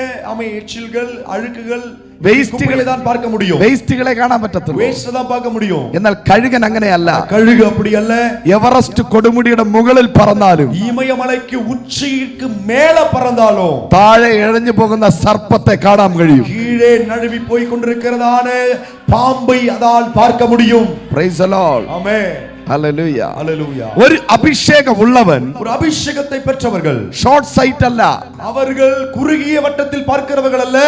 எச்சில்கள், அழுக்குகள், വേസ്റ്റുകളെ தான் பார்க்க முடியும். വേസ്റ്റുകളെ കാണാൻ പറ്റത്തുള്ളൂ. വേസ്റ്റ് தான் பார்க்க முடியும். എന്നാൽ കഴുകൻ അങ്ങനെയല്ല. കഴുகு அப்படிയല്ല. എവറസ്റ്റ് കൊടുമുടിയുടെ മുകളിൽ പറന്നാലും, ഇമയമലയ്ക്ക് ഉച്ചിക്ക് മേലെ പറന്നാലും, താഴെ ഇഴഞ്ഞു പോകുന്ന സർപ്പത്തെ കാണാൻ കഴിയും. കീഴേ നഴുവി പോയി കൊണ്ടിരിക്കുന്നതാണ് പാമ്പை അതാൽ பார்க்க முடியும். Price the Lord. ആമേൻ. ഹല്ലേലൂയ, ഹല്ലേലൂയ. ഒരു അഭിഷേകമുള്ളവൻ, ഒരു അഭിഷേകത്തെ பெற்றவர்கள் ഷോർട്ട് സൈറ്റ് അല്ല, அவர்கள் குறுகிய வட்டத்தில் பார்க்கிறவர்கள் அல்ல,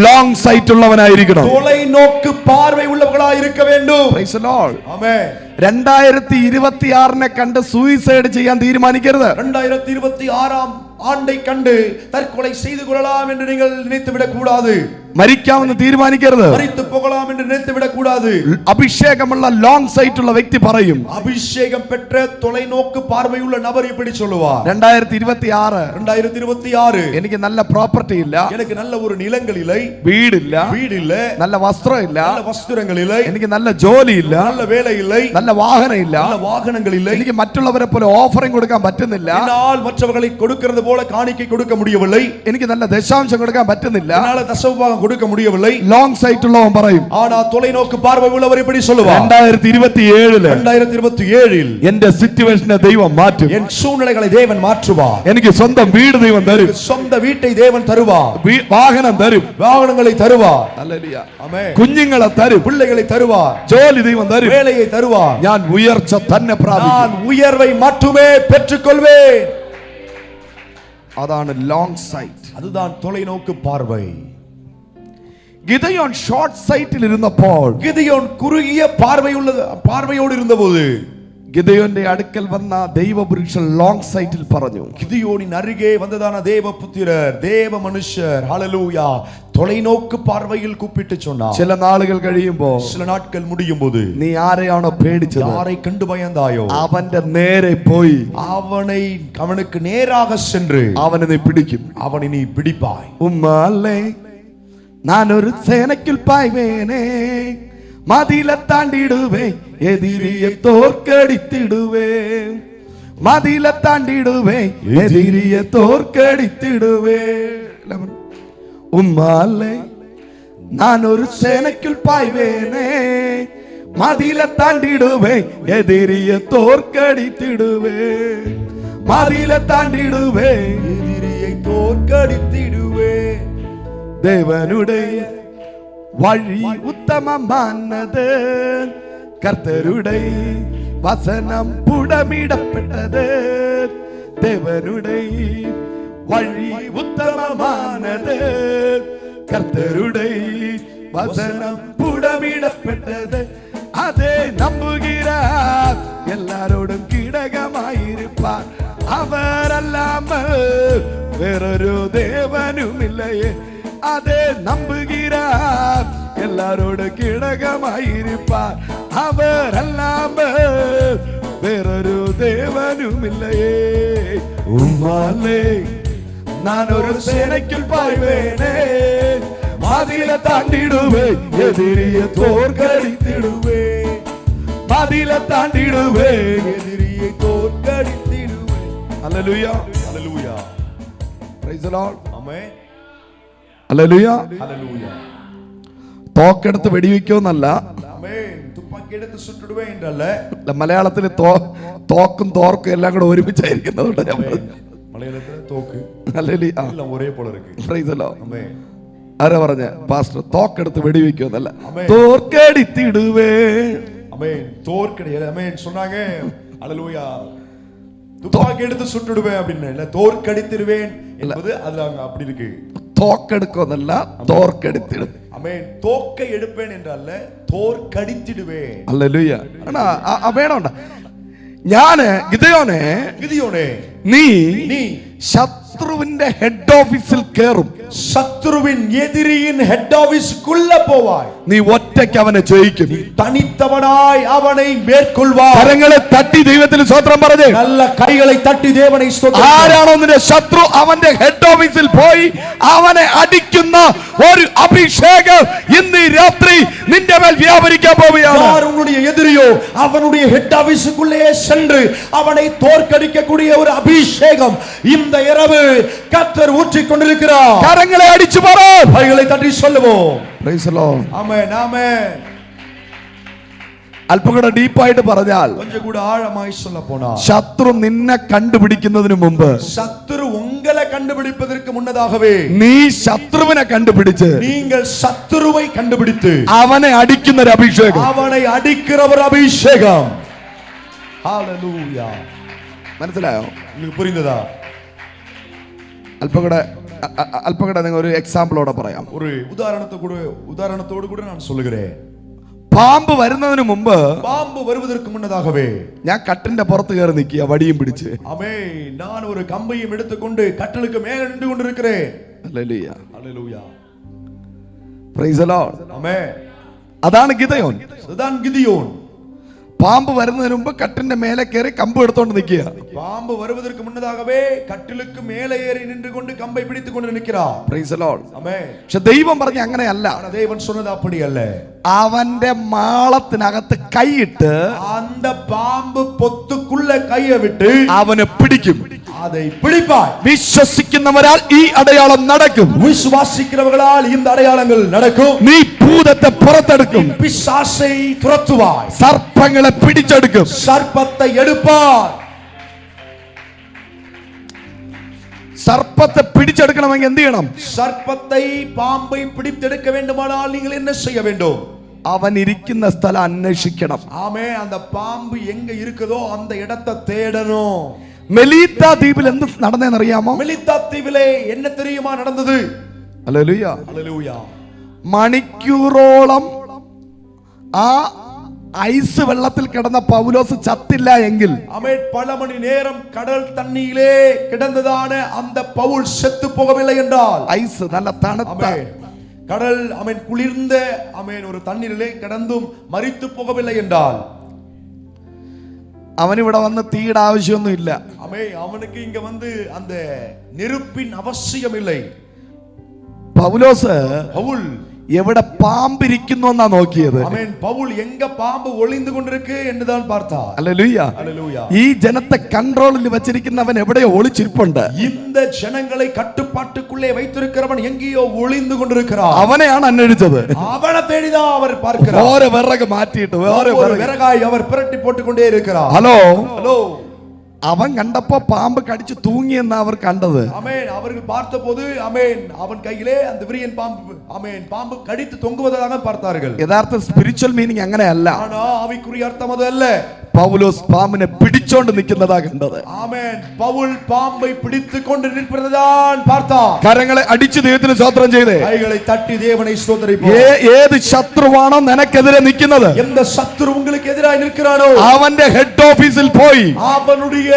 ലോങ് സൈറ്റ് ഉള്ളവനായിരിക്കണം. தொலைநோக்கு பார்வை உள்ளவர்களாய் இருக்க வேண்டும். Price the Lord. ആമേൻ. 2026 കണ്ട് സൂയിസൈഡ് ചെയ്യാൻ തീരുമാനിക്കരുത്. 2026 ஆண்டை கண்டு தற்கொலை செய்து கொள்ளலாம் என்று நீங்கள் நினைத்து விடக் கூடாது. മരിക്കാമെന്ന് തീരുമാനിക്കരുത്. மரித்து போகலாம் என்று நினைத்து விடக் கூடாது. അഭിഷേകമുള്ള ലോങ് സൈറ്റ് ഉള്ള വ്യക്തി പറയും, அபிஷேகம் பெற்ற தொலைநோக்கு பார்வையுள்ள நபர் இப்படி சொல்லுவார், 2026 എനിക്ക് നല്ല പ്രോപ്പർട്ടി ഇല്ല, எனக்கு நல்ல ஒரு நிலங்கள் இல்லை, വീട് இல்ல, നല്ല വസ്ത്രം ഇല്ല, நல்ல வஸ்திரங்கள் இல்லை, എനിക്ക് നല്ല ജോലി ഇല്ല, நல்ல வேலை இல்லை, നല്ല வாகனம் ഇല്ല, நல்ல வாகனங்கள் இல்லை, എനിക്ക് മറ്റുള്ളവരെ പോലെ ഓഫറിംഗ് കൊടുക്കാൻ പറ്റുന്നില്ല, என்னால் மற்றவர்களை கொடுக்கிறது போல காணிக்கை கொடுக்க முடியவில்லை, എനിക്ക് നല്ല ദശാംശം കൊടുക്കാൻ പറ്റുന്നില്ല, என்னால் தசமபாகம் கொடுக்க முடியவில்லை. ലോങ് സൈറ്റ് ഉള്ളവൻ പറയും. ஆனா தொலைநோக்கு பார்வை உள்ளவர் இப்படி சொல்லுவார், 2027 എന്റെ സിറ്റുവേഷനെ ദൈവം മാറ്റും, என் சூழ்நிலைகளை தேவன் மாற்றுவார், എനിക്ക് സ്വന്തം വീട് ദൈവം തരും, சொந்த வீட்டை தேவன் தருவார், വാഹനം തരും, வாகனங்களை தருவார், ഹല്ലേലൂയ, ஆமென், കുഞ്ഞുങ്ങളെ തരും, பிள்ளைகளை தருவார், ജോലി ദൈവം തരും, வேலையை தருவார். ഞാൻ ഉയർച്ച തന്നെ പ്രാപിക്കും. நான் உயர்வை மட்டுமே பெற்றுக்கொள்வேன். അതാണ് ലോങ് സൈറ്റ്. அதுதான் தொலைநோக்கு பார்வை. ഗിദെയോൻ ഷോർട്ട് സൈറ്റിൽ ഇരുന്നപ്പോൾ, கிதியோன் குறுகிய பார்வையோடு இருந்தபோது, ഗിദെയോന്റെ അടുക്കൽ വന്ന ദൈവപുരുഷൻ ലോങ് സൈറ്റിൽ പറഞ്ഞു, கிதியோனின் அருகே வந்ததான தேவபுத்திரர், தேவ மனுஷர், ஹalleluya, தொலைநோக்கு பார்வையில் கூப்பிட்டு சொன்னார். ചില നാളുകൾ കഴിയുമ്പോൾ, சில நாட்கள் முடியும் போது, നീ ആരെയാണോ പേടിച്ചത്, யாரை കണ്ടു பயந்தாயோ അവന്റെ നേരെ പോയി அவனுக்கு நேராக சென்று അവനെ നീ പിടിക്കും. அவனை நீ பிடிப்பாய். ഉമ്മാലേ ഞാനൊരു സേനയ്ക്കുൾ പായ്വേനേ, മതിലെ താണ്ടിടുവേ, എതിരിയെ തോർക്കടിത്തിടുവേ, മതിലെ താണ്ടിടുവേ, എതിരിയെ തോർക്കടിത്തിടുവേ. ഉമ്മാലേ ഞാനൊരു സേനയ്ക്കുൾ പായ്വേനേ, മതിലെ താണ്ടിടുവേ, എതിരിയെ തോർക്കടിത്തിടുവേ, മതിലെ താണ്ടിടുവേ, எதிரியை தோற்கடித்திடுவே. ദേവനുടെ വഴി ഉത്തമമാനത്, കർത്തരുടെ വസനം പുടമിടപ്പെട്ടത്, ദേവനുടെ വഴി ഉത്തമമാനത്, കർത്തരുടെ വസനം പുടമിടപ്പെട്ടത്, അതേ നമ്പുகிறார் എല്ലാരോടും കീടകമായിരിപ്പാർ, അവരല്ലാமல் വേറൊരു ദേവനുമില്ലയേ, അതേ നമ്പുகிறார் എല്ലാരോടും കീടകമായിരിപ്പാർ, അവരല്ലാமல் വേറൊരു ദേവനുമില്ലയേ. ഉമ്മാലേ ഞാനൊരു സേനയ്ക്കുൾ പായ്വേനേ, മതിലെ താണ്ടിടുവേ, എതിരിയെ തോർക്കടിത്തിടുവേ, മതിലെ താണ്ടിടുവേ, எதிரியை தோற்கடித்திடுவே. ഹല്ലേലൂയ, ஹalleluya. Praise the Lord. ஆமென். ഹല്ലേലൂയ. ஹalleluya. തോക്കെടുത്ത് വെടിവെക്കുമെന്നല്ല, ஆமென். துப்பாக்கி எடுத்து சுட்டுடுவேன் என்றல்ல, മലയാളത്തിൽ തോക്കും തോർക്കും എല്ലാം കൂടെ ഒരുമിച്ചായിരിക്കുന്നതുകൊണ്ട് ഞാൻ പറഞ്ഞു. மலையாளத்துல தோக்கு ഹല്ലേലൂയ. எல்லாம் ஒரே போல இருக்கு. Praise the Lord. ஆமென். ആരാ പറഞ്ഞ പാസ്റ്റർ തോക്കെടുത്ത് വെടിവെക്കുമെന്നല്ല, ആമേൻ. തോർക്കടിത്തിടുവേ. ஆமென். தோற்கடியல. ஆமென் சொன்னாங்க. ஹalleluya. துப்பாக்கி எடுத்து சுட்டுடுவேன் அப்படின்னு இல்ல, தோற்கடித்திடுவேன் என்பது அதுல அங்க அப்படி இருக்கு. തോക്കെടുക്കുന്നല്ല, തോർക്കെടുത്തിടും. ஆமென். தோக்கை எடுப்பேன் என்றல்ல, தோற்கடித்திடுவேன். ഹല്ലേലൂയ. ആണാ വേണോണ്ട. ഞാന് ഗിദെയോനെ, നീ ശത്രുവിന്റെ ഹെഡ് ഓഫീസിൽ കേറും. சத்ருவின் எதிரியின் ஹெட் ஆபீஸ்க்குள்ள போவாய். നീ ഒറ്റയ്ക്ക് അവനെ ജയിക്കും. தனித்தவனாய் அவனை மேற்கொள்வாய். കരങ്ങളെ തട്ടി ദൈവത്തിന് സ്തോത്രം പറഞ്ഞേ. நல்ல கைகளை தட்டி தேவனை ஸ்தோத்திரம். ആരാണോ നിന്റെ ശത്രു, അവന്റെ ഹെഡ് ഓഫീസിൽ പോയി അവനെ അടിക്കുന്ന ഒരു അഭിഷേകം ഇന്ന് രാത്രി നിന്റെ മേൽ വ്യാപരിക്കാൻ പോവുകയാണ്. யார் உன்னுடைய எதிரியோ அவனுடைய ஹெட் ஆபீஸ்க்குள்ளே சென்று அவனை தோற்கடிக்கக்கூடிய ஒரு அபிஷேகம் இந்த இரவு கர்த்தர் ஊற்றிக் கொண்டிருக்கிறார். കരങ്ങളെ അടിച്ചു പറ, கைகளை தட்டி சொல்லுவோம். Praise the Lord. ആമേൻ ആമേൻ. അല്പം കൂടെ ഡീപ്പായിട്ട് പറഞ്ഞാൽ, கொஞ்சம் கூட ஆழமாய் சொல்ல போனா, ശത്രു നിന്നെ കണ്ടുപിടിക്കുന്നതിന് മുമ്പ്, சத்துரு உங்களை கண்டுபிடிப்பதற்கு முன்னதாகவே നീ ശത്രുവിനെ കണ്ടുപിടിച്ച് நீங்கள் சத்துருவை கண்டுபிடித்து അവനെ അടിക്കുന്ന ഒരു അഭിഷേകം, அவனை അടിக்கிற ஒரு அபிஷேகம். ஹalleluya. മനസ്സിലായോ? உங்களுக்கு புரிந்ததா? അല്പം കൂടെ നിങ്ങൾ ഒരു എക്സാമ്പിളോടെ പറയാം. ஒரு உதாரணத்தோடு கூட நான் சொல்லுகிறேன். പാമ്പ് വരുന്നതിന് മുമ്പ്, பாம்பு வருவதற்கு முன்னதாகவே ഞാൻ കട്ടിന്റെ പുറത്ത് കയറി നിൽക്കുക, വടിയും പിടിച്ച്. ஆமென். நான் ஒரு கம்பையும் எடுத்துக்கொண்டு கட்டலுக்கு மேலே நின்று கொண்டிருக்கிறேன். ഹല്ലേലൂയ. ஹalleluya. Praise the Lord. ஆமென். അതാണ് ഗിദെയോൻ. அதுதான் கிதியோன். പാമ്പ് വരുന്നതിന് മുമ്പ് കട്ടിന്റെ മേലെ കയറി കമ്പ് എടുത്തോണ്ട് നിൽക്കുക. பாம்பு வருவதற்கு முன்னதாகவே கட்டிலுக்கு மேலே ஏறி நின்று கொண்டு கம்பை பிடித்துக் கொண்டு நிற்கிறார். Praise the Lord. ஆமென். പക്ഷെ ദൈവം പറഞ്ഞ അങ്ങനെയല്ല. ஆனா தேவன் சொன்னது அப்படி அல்ல. അവന്റെ മാളത്തിനകത്ത് കൈയിട്ട് அந்த பாம்பு பொத்துக்குள்ள கையை விட்டு അവനെ പിടിക്കും. அதை பிடிப்பாய். വിശ്വസിക്കുന്നവരാൽ ഈ അടയാളം നടക്കും. விசுவாசிக்கிறவர்களால் இந்த அடையாளங்கள் நடக்கும். നീ ഭൂതത്തെ പുറത്തെടുക്കും. பிசாசை துரத்துவாய். സർപ്പങ്ങളെ പിടിച്ചെടുക്കും. சர்ப்பத்தை எடுப்பாய். സർപ്പത്തെ പിടിച്ചെടുക്കണമെങ്കിൽ എന്ത് ചെയ്യണം? சர்ப்பத்தை பாம்பை பிடித்தெடுக்க வேண்டுமானால் நீங்கள் என்ன செய்ய வேண்டும்? അവൻ ഇരിക്കുന്ന സ്ഥലം അന്വേഷിക്കണം. ஆமே. அந்த பாம்பு எங்க இருக்குதோ அந்த இடத்தை தேடணும். മെലീത്ത ദ്വീപിൽ എന്ത് നടന്നേന്നറിയാമോ? மெலித்தா தீவிலே என்ன தெரியுமா நடந்தது? ഹല്ലേലൂയ. ஹalleluya. മണിക്കൂറോളം ആ ഐസ് വെള്ളത്തിൽ കിടന്ന പൗലോസ് ചത്തില്ല എങ്കിൽ, ஆமென், பல மணி நேரம் கடல் தண்ணியிலே கிடந்ததான அந்த பவுல் செத்து போகவில்லை என்றால், ഐസ് നല്ല തണുത്ത ஆமென், கடல் ஆமென் குளிர்ந்த ஆமென் ஒரு தண்ணீரிலே கிடந்தும் மரித்து போகவில்லை என்றால், അവനിവിടെ വന്ന് തീയുടെ ആവശ്യമൊന്നും ഇല്ല. ஆமென், அவனுக்கு இங்க வந்து அந்த நெருப்பின் அவசியம் இல்லை. പൗലോസ് பவுல் എവിടെ പാമ്പിരിക്കുന്നു എന്നാ നോക്കിയത്. ஆமென், பவுல் எங்க பாம்பு ஒளிந்து கொண்டிருக்கு என்றுதான் பார்த்தார். ഹല്ലേലൂയ. ஹalleluya. ഈ ജനത്തെ കൺട്രോളിൽ വെച്ചിരിക്കുന്നവൻ എവിടെയോ ഒളിച്ചിരിപ്പുണ്ട്. இந்த ஜனங்களை கட்டுப்பாட்டுக்குள்ளே வைத்திருக்கிறவன் எங்கேயோ ஒளிந்து கொண்டிருக்கிறான். അവനെയാണ് അന്വേഷിച്ചത്. அவனை தேடிதான் அவர் பார்க்கிறார். ഓരോ വിറക് മാറ്റിയിട്ട് വേറെ ஒரு விறகாய் அவர் பிரட்டி போட்டுக் கொண்டே இருக்கிறார். Hello, hello. അവൻ കണ്ടപ്പോ പാമ്പ് കടിച്ചു തൂങ്ങിയെന്നാ അവർ കണ്ടത്. ஆமென். அவர்கள் பார்த்தபோது ஆமென் அவன் கையிலே அந்த விரியன் பாம்பு ஆமென் பாம்பு கடித்து தொங்குவதாக பார்த்தார்கள். യഥാർത്ഥ സ്പിരിച്വൽ മീനിങ് അങ്ങനെയല്ല. ஆனா ஆவிக்குரிய அர்த்தம் அது அல்ல. പൗലോസ് പാമ്പിനെ പിടിച്ചോണ്ട് നിൽക്കുന്നതാ കണ്ടത്. ஆமென். பவுல் பாம்பை பிடித்துக் கொண்டு நிற்பதைதான் பார்த்தான். കരങ്ങളെ അടിച്ചു ദൈവത്തിന് സ്തോത്രം ചെയ്തേ. கைகளை தட்டி தேவனை ஸ்தோத்திரிப்போம். ഏത് ശത്രുവാണോ നിനക്കെതിരെ നിൽക്കുന്നത്, எந்த சத்துரு உங்களுக்கு எதிராக நிற்கிறானோ അവന്റെ ഹെഡ് ഓഫീസിൽ പോയി அவனுடைய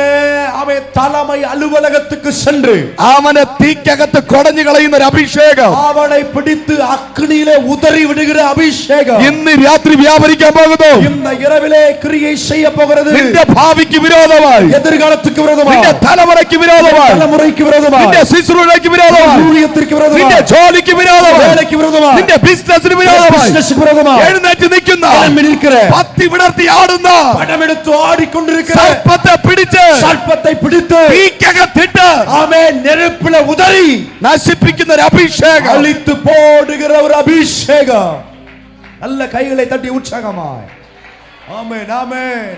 அவன் தலைமை அலுவலகத்துக்கு சென்று അവനെ തീക്കകത്ത് കൊടഞ്ഞു കളയുന്ന ഒരു അഭിഷേകം அவனை பிடித்து அக்னியிலே உதறி விடுகிற அபிஷேகம் ഇന്ന് രാത്രി വ്യാപരിക്കാൻ പോകുന്നു. இந்த இரவிலே கிரியை செய்ய போகிறது. നിന്റെ ഭാവിക്ക് വിരോധമായി, எதிர்காலத்துக்கு விரோதமாக, നിന്റെ തലമുറയ്ക്ക് വിരോധമായി, தலைமுறைக்கு விரோதமாக, നിന്റെ ശുശ്രൂഷയ്ക്ക് വിരോധമായി, ஊழியத்திற்கு விரோதமாக, നിന്റെ ജോലിക്ക് വിരോധമായി, வேலைக்கு விரோதமாக, നിന്റെ ബിസിനസിന് വിരോധമായി பிசினஸ்க்கு விரோதமாக എഴുന്നേറ്റ് നിൽക്കുന്ന, எழும்பி நிற்கிற, പത്തി വിടർത്തി ആടുന്ന, படமெடுத்து ஆடிக்கொண்டிருக்கிற സർപ്പത്തെ പിടിച്ച് சர்ப்பத்தை பிடித்து തീക്കകത്തിട്ട് ஆமென் நெருப்பில உதறி നശിപ്പിക്കുന്ന ഒരു അഭിഷേകം, அழித்து போடுகிற ஒரு அபிஷேகம். நல்ல கைகளை தட்டி உற்சாகமாய் ஆமென் ஆமென்.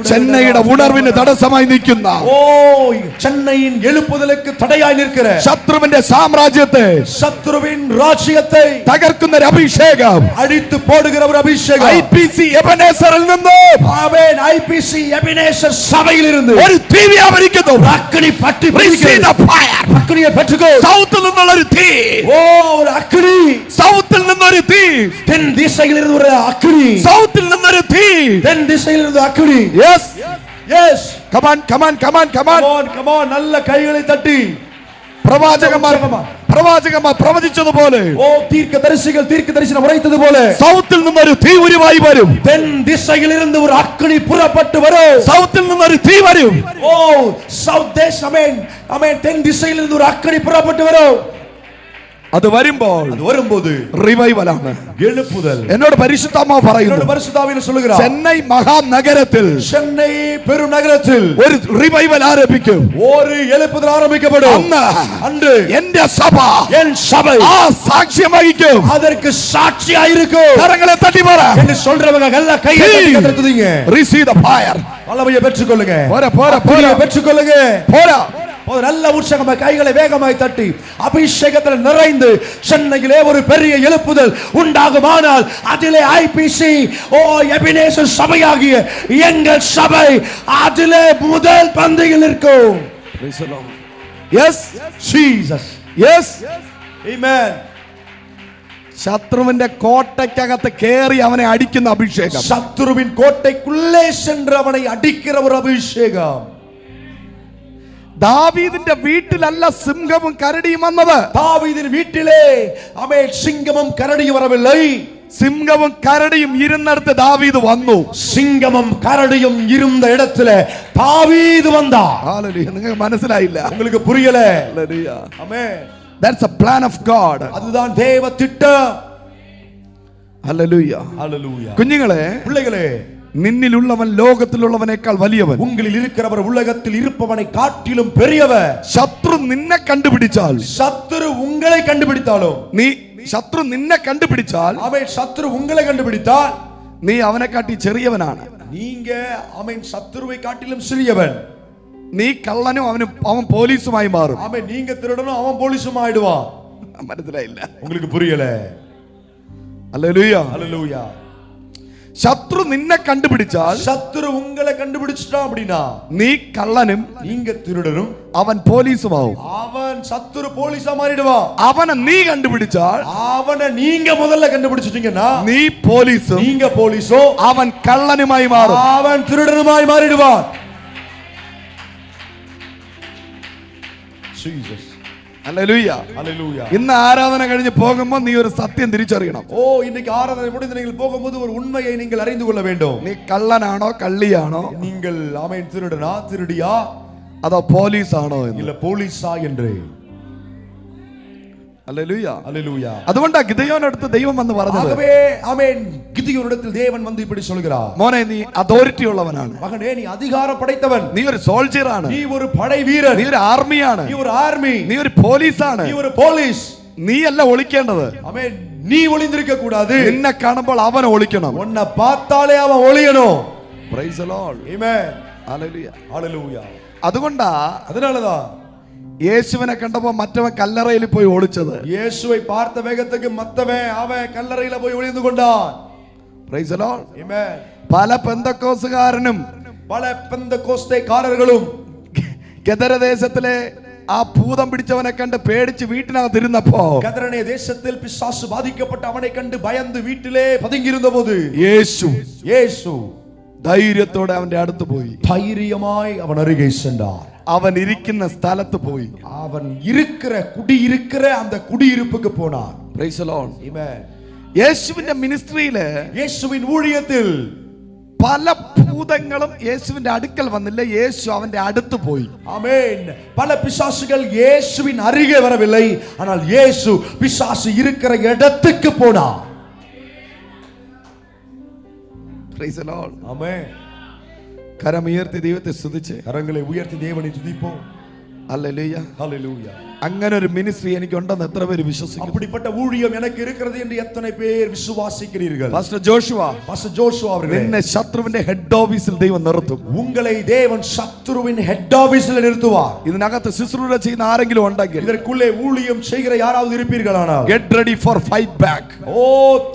ചെന്നൈയുടെ ഉണർവിന് തടസ്സമായി നിൽക്കുന്ന ചെന്നൈயின் எழுப்புதலுக்கு തടയായി നിൽക്കുന്ന ശത്രുവിന്റെ സാമ്രാജ്യത്തെ ശത്രുവിൻ രാജ്യത്തെ തകർക്കുന്ന ഒരു അഭിഷേകം അടിച്ചു പോടുകിற ഒരു അഭിഷേകം ഐപിസി എബനേസറിൽ നിന്ന് ആമേൻ ഐപിസി എബനേസർ സഭയിൽ ഇരുന്ന് ഒരു തീ വ്യാപരിക്കുന്നു അഗ്നി പറ്റി Receive the fire. അഗ്നിയെ പെറ്റുകോ സൗത്തിൽ നിന്നുള്ള ഒരു തീ ഒരു അഗ്നി സൗത്തിൽ നിന്നൊരു തീ തെൻ ദിശയിൽ ഇരുന്ന് ഒരു അഗ്നി സൗത്തിൽ നിന്നൊരു തീ തെൻ ദിശയിൽ ഇരുന്ന് അഗ്നി yes yes come on come on come on come on നല്ല കൈകളെ തട്ടി പ്രവാചകന്മാർ പ്രവചിച്ചതുപോലെ ദീർഘദർശിനം ഉറയ്ത്തതുപോലെ സൗത്തിൽ നിന്നൊരു തീ ഉരുവായി വരും തെൻ ദിശയിൽ ഇരുന്ന് ഒരു അഗ്നി പുറപ്പെട്ടു വരും സൗത്തിൽ നിന്നൊരു തീ വരും സൗത്ത് ദേശ് ആമേൻ ആമേൻ തെൻ ദിശയിൽ നിന്ന് ഒരു അഗ്നി പുറപ്പെട്ടു വരും അത് വരുമ്പോൾ റിവൈവലാണ് എന്നോട് പരിശുദ്ധാത്മാവ് പറയുന്നു ചെന്നൈ മഹാനഗരത്തിൽ ഒരു റിവൈവൽ ആരംഭിക്കും ഒരു എഴുപ്പുതൽ ആരംഭിക്കപ്പെടും അന്ന് എന്റെ സഭ ആ സാക്ഷ്യം വഹിക്കും அதற்கு சாட்சியாயிருக்கும் கரங்களை தட்டி பாரு என்று சொல்றவங்க எல்லா கையை தட்டி கதறதுங்க receive the fire வல்லமையை பெற்றுக்கொள்ளுங்க போற பெற்றுக்கொள்ளுங்க போற ஒரு நல்ல உற்சாகமாய் கைகளை வேகமாய் தட்டி அபிஷேகத்தில் நிறைந்து சென்னையிலே ஒரு பெரிய எழுப்புதல் உண்டாகுமானால் அதிலே ஐபிசி எபினேசர் சபையாகிய எங்கள் சபை அதிலே முதல் பந்தியில் இருக்கும் எஸ் ஜீசஸ் எஸ் ஆமென் ശത്രുവിന്റെ കോട്ടയ്ക്കകത്ത് കേറി അവനെ അടിക്കുന്ന അഭിഷേകം ശത്രുവിൻ കോട്ടയ്ക്കുള്ളേ சென்று അവനെ അടിക്കുന്ന ഒരു അഭിഷേകം ദാവീദിന്റെ വീട്ടിലല്ല സിംഹവും കരടിയും വന്നത് ദാവീദിന്റെ വീട്ടിലെ ആമേൻ സിംഹവും കരടിയും വരവില്ലേ സിംഹവും കരടിയും ഇരുന്നിടത്ത് ദാവീദ് വന്നു സിംഹവും കരടിയും ഇരുന്ന ഇടത്തിലെ ദാവീദ് വന്നാ ഹല്ലേലൂയ നിങ്ങൾക്ക് മനസ്സിലായില്ല നിങ്ങൾക്ക് പുരിയല്ലേ ഹല്ലേലൂയ ആമേൻ that's a plan of god அதுதான் தேவ திட்டம் ഹല്ലേലൂയ ഹല്ലേലൂയ കുഞ്ഞുങ്ങളെ പിള്ളകളെ നിന്നിലുള്ളവൻ ലോകത്തിലുള്ളവനേക്കാൾ വലിയവൻ ഉങ്ങളിൽ ഇരിക്കുന്നവർ ഉലകത്തിൽ ഇരുപ്പവനെ കാട്ടിലും പെരിയവൻ ശത്രു നിന്നെ കണ്ടുപിടിച്ചാൽ ശത്രു ഉങ്ങളെ കണ്ടുപിടിച്ചാലോ നീ ശത്രു നിന്നെ കണ്ടുപിടിച്ചാൽ അവൻ ശത്രു ഉങ്ങളെ കണ്ടുപിടിച്ചാൽ നീ അവനെ കാട്ടി ചെറിയവനാണ് നീങ്ക അവൻ ശത്രുവെ കാട്ടിലും ചെറിയവൻ നീ കള്ളനും അവൻ പോലീസുമായി മാറും അവൻ നീങ്ക തിരുടനും അവൻ പോലീസുമായിടുവാ മനസ്സിലായില്ല உங்களுக்கு புரியல ഹല്ലേലൂയ ഹല്ലേലൂയ ശത്രു നിന്നെ കണ്ടുപിടിച്ചാൽ ശത്രു ഉങ്ങളെ കണ്ടുപിടിച്ചിട്ടാ அப்படினா നീ കള്ളനും നീങ്ക തിരുടനും അവൻ പോലീസുമാവും അവൻ ശത്രു പോലീസാ മാറിடுவா അവനെ നീ കണ്ടുപിടിച്ചാൽ അവനെ നീങ്ക முதல்ல കണ്ടുപിടിച്ചിட்டீங்கன்னா നീ പോലീസും നീങ്ക പോലീസോ അവൻ കള്ളനുമായി മാറും അവൻ തിരുടനുമായി മാറിடுவா ജീസസ് ഹല്ലേലൂയ ഹല്ലേലൂയ ഇന്ന് ആരാധന കഴിഞ്ഞ് പോകുമ്പോൾ നീ ഒരു സത്യം തിരിച്ചറിയണം இன்னைக்கு ஆராதனை முடிந்து நீங்கள் போகும்போது ஒரு உண்மையை நீங்கள் அறிந்து கொள்ள வேண்டும் നീ കള്ളനാണോ കള്ളിയാണോ நீங்கள் ஆமென் திருடனா திருடியா അതോ പോലീസാണോ இல்ல പോലീസാ என்று ഹല്ലേലൂയ ഹല്ലേലൂയ അതുകൊണ്ടാ ഗിദെയോനടുത്ത് ദൈവം വന്ന് പറഞ്ഞത് ആകவே ஆமென் ഗിദെയോനിடത്തിൽ ദേവൻ വന്ന് இப்படி சொல்கிறார் മോനെ നീ അതോറിറ്റി ഉള്ളവനാണ് മകനേ നീ അധികാരം പടൈത്തവൻ നീ ഒരു സോൾജിയർ ആണ് നീ ഒരു പടൈ വീരൻ നീ ഒരു ആർമിയാണ് നീ ഒരു ആർമി നീ ഒരു പോലീസാണ് നീ ഒരു പോലീസ് നീ അല്ല ഒളിക്കേണ്ടത് ആമേൻ നീ ഒളിഞ്ഞിരിക്ക കൂടാതെ നിന്നെ കാണുമ്പോൾ അവൻ ഒളിക്കണം ഉന്നെ பார்த்தாலே അവൻ ഒളിയണം പ്രൈസ് ദി ലോർഡ് ആമേൻ ഹല്ലേലൂയ ഹല്ലേലൂയ അതുകൊണ്ടാ അതിനാലതാ യേശുവിനെ കണ്ടപ്പോൾ മറ്റവൻ കല്ലറയിൽ പോയി ഒളിച്ചത് യേശുവെ பார்த்த വേഗത്തേക്ക് മറ്റവൻ അവൻ കല്ലറയിൽ പോയി ഒളിഞ്ഞു കൊണ്ടാൻ പ്രൈസ് ദി ലോർഡ് ആമേൻ പല പെന്തക്കോസ്തുകാരനും പല പെന്തക്കോസ്തേക്കാരர்களுം ഗദരദേശത്തിലെ ആ ഭൂതം പിടിച്ചവനെ കണ്ട് പേടിച്ച് വീട്ടിനകത്തിരുന്നപ്പോ ഗദരനെ ദേശത്തിൽ പിശാച് ബാധിക്കപ്പെട്ട അവനെ കണ്ട് ഭയന്ന് വീട്ടിലെ പതുങ്ങിയിരുന്നപ്പോൾ യേശു ധൈര്യത്തോടെ അവന്റെ അടുത്ത് പോയി ധൈര്യമായി അവൻ അരികെ சென்றார் അവൻ ഇരിക്കുന്ന സ്ഥലത്ത് പോയി അവൻ കുടിയിരിക്കുന്ന அந்த കുടിയിരിப்புக்கு போனார் പ്രൈസ് ദി ലോർഡ് ആമേൻ യേശുവിന്റെ മിനിസ്ട്രിയില് യേശുവിൻ ഊഴിയത്തിൽ പല ഭൂതങ്ങളും യേശുവിന്റെ അടുക്കൽ വന്നില്ല യേശു അവന്റെ അടുത്ത് പോയി ആമേൻ പല പിശാചുകൾ യേശുവിൻ അരികെ வரவில்லை ஆனால் യേശു പിശാച് இருக்கிற இடத்துக்கு போனார் പ്രൈസ് ദി ലോർഡ് ആമേൻ കരമുയർത്തി ദൈവത്തെ സ്തുതിച്ച് കരങ്ങളെ ഉയർത്തി ദേവനെ സ്തുതിപ്പോ ഹല്ലേലൂയ. Hallelujah. അങ്ങനെ ഒരു മിനിസ്ട്രി എനിക്ക് ഉണ്ടെന്ന് എത്ര പേര് വിശ്വസിക്കും? அப்படிப்பட்ட ஊழியம் எனக்கு இருக்கிறது என்று எத்தனை பேர் விசுவாசிக்கிறீர்கள்? പാസ്റ്റർ ജോഷുവ, பாஸ்டர் ஜோஷுவா அவர்களே, നിന്നെ ശത്രുവിന്റെ ഹെഡ് ഓഫീസിൽ ദൈവം നിർത്തും. உங்களை தேவன் சத்துருவின் ஹெட் ஆபீஸில் நிறுத்துவார். ഇതിനകത്ത് ശുശ്രൂഷ ചെയ്യുന്ന ആരെങ്കിലും ഉണ്ടെങ്കിൽ, இதற்குள்ளே ஊழியம் செய்கிற யாராவது இருப்பீர்களானால், get ready for fight back. ஓ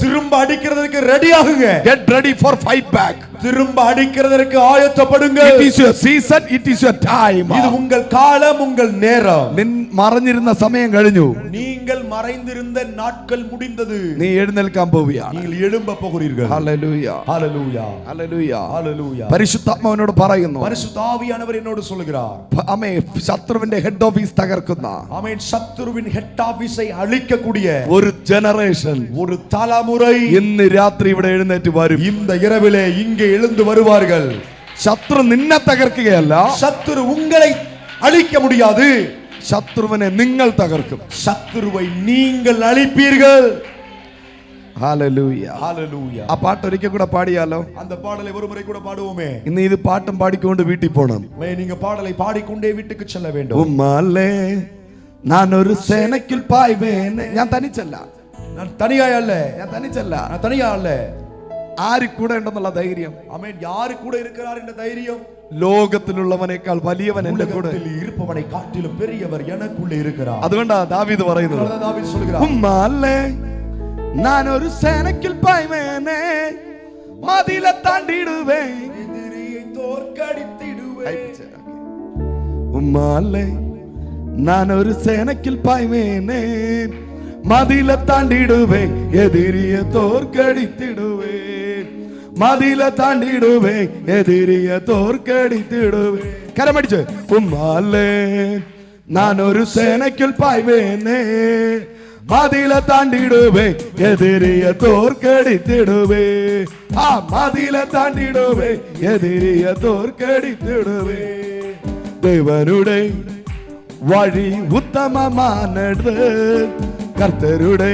திரும்ப அடிக்கிறதுக்கு ரெடி ஆகுங்க. Get ready for fight back. திரும்ப அடிக்கிறதுக்கு ஆயத்தப்படுங்க. It is your season, it is your time. இது உங்கள் காலம், உங்கள் நேரம். നിൻ മറഞ്ഞിരുന്ന സമയം കഴിഞ്ഞു. நீங்கள் மறைந்திருந்த நாட்கள் முடிந்தது. നീ എഴുന്നേൽക്കാൻ പോവുകയാണ്. நீங்கள் எழும்ப போகிறீர்கள். ഹല്ലേലൂയ, ஹalleluya, ഹല്ലേലൂയ, ஹalleluya. പരിശുദ്ധാത്മാവിനോട് പറയുന്നു, பரிசுத்த ஆவியானவர் என்னோடு சொல்கிறார், ആമേൻ, ശത്രുവിന്റെ ഹെഡ് ഓഫീസ് തകർക്കുന്ന, ஆமென், சத்துருவின் ஹெட் ஆபீஸை அழிக்கக்கூடிய ഒരു ജനറേഷൻ, ஒரு தலைமுறை ഇന്ന് രാത്രി ഇവിടെ എഴുന്നേറ്റ് വരും. இந்த இரவிலே இங்கே எழுந்து வருவார்கள். ശത്രു നിന്നെ തകർക്കുകയല്ല, சத்துரு உங்களை அழிக்க முடியாது. ശത്രുവിനെ നിങ്ങൾ തകർക്കും. சத்துருவை நீங்கள் அழிப்பீர்கள். ഹല്ലേലൂയ, ஹalleluya. ആ പാട്ട് ഒരിക്കൽ കൂടെ പാടിയാലോ? அந்த பாடலை ஒரு முறை கூட பாடுவோமே. ഇന്ന് ഇത് പാട്ടും പാടിക്കൊണ്ട് വീട്ടിൽ പോണം. நீங்க பாடலை பாடிக்கொண்டே வீட்டுக்கு செல்ல வேண்டும். ഉമ്മാലേ ഞാനൊരു സേനയ്ക്കുൾ പായ്വേനെ. ഞാൻ തനിച്ചല്ല, நான் தனியா அல்ல, ഞാൻ തനിച്ചല്ല. நான் தனியா அல்ல. ആര് കൂടെ ഉണ്ടെന്നുള്ള ധൈര്യം, ஆமென், யாரு கூட இருக்கிறார் என்ற தைரியம், ലോകത്തിലുള്ളവനേക്കാൾ വലിയവൻ എന്റെ കൂടെ. உலகத்தில் இருப்பவனை காட்டிலும் பெரியவர் எனக்குள்ளே இருக்கிறார். അതുകൊണ്ടാ ദാവീദ് പറയുന്നത്, அதனால தாவீது சொல்கிறார், ഉമ്മാലേ ഞാനൊരു സേനയ്ക്കുൾ പായ്വേനെ മതിലെ താണ്ടിടുവേ. எதிரியை தோற்கடித்திடுவேன். ഉമ്മാലേ ഞാനൊരു സേനയ്ക്കുൾ പായ്വേനെ മതിലെ താണ്ടിടുവേ, എതിരിയെ തോർക്കടിത്തിടുവേ. മതിലെ താണ്ടിടുവേ, എതിരിയെ തോർക്കടിത്തിടുവേ. കരമടിച്ച്, ഉമ്മാലേ ഞാനൊരു സേനയ്ക്കുൾ പായ്വേനെ മതിലെ താണ്ടിടുവേ, എതിരിയെ തോർക്കടിത്തിടുവേ. ആ മതിലെ താണ്ടിടുവേ, എതിരിയെ തോർക്കടിത്തിടുവേ. ദേവനുടെ വഴി ഉത്തമമാനത്, കർത്തരുടെ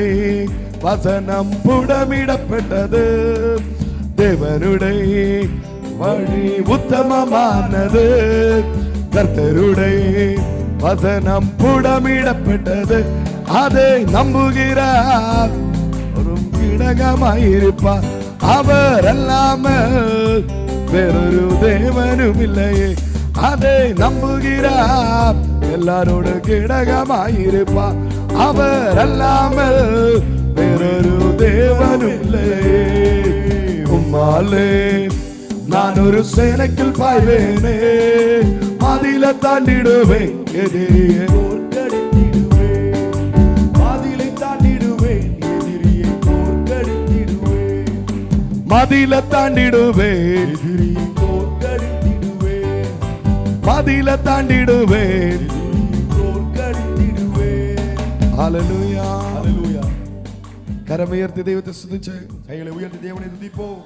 വചനം പുടമിടപ്പെട്ടത്. ദേവനുടെ വഴി ഉത്തമമാനത്, കർത്തരുടെ വചനം പുടമിടപ്പെട്ടത്. அதை நம்புகிறார் ஒரு கிடகமாயிருப்பார். அவர் அல்லாமல் வேறொரு தேவனும் இல்லையே. அதை நம்புகிறார், எல்லாரோடு கிடகமாயிருப்பார். அவர் அல்லாமல் வேறொரு தேவனும் இல்லையே. உம்மாலே நான் ஒரு சேனைக்குள் பாய்வேனே, மதில தாண்டிடுவேன், எதிரியை தோற்கடித்திடுவேன். மதிலை தாண்டிடுவேன், எதிரியை தோற்கடித்திடுவேன். மதில தாண்டிடுவேன், எதிரியை தோற்கடித்திடுவேன். மதில தாண்டிடுவேன், தோற்கடித்திடுவேன். ஹல்லேலூயா, ஹல்லேலூயா. கரமுயர்த்தி தெய்வத்தை ஸ்துதிச்சு, கைகளை உயர்த்தி தேவனை துதிப்போம்.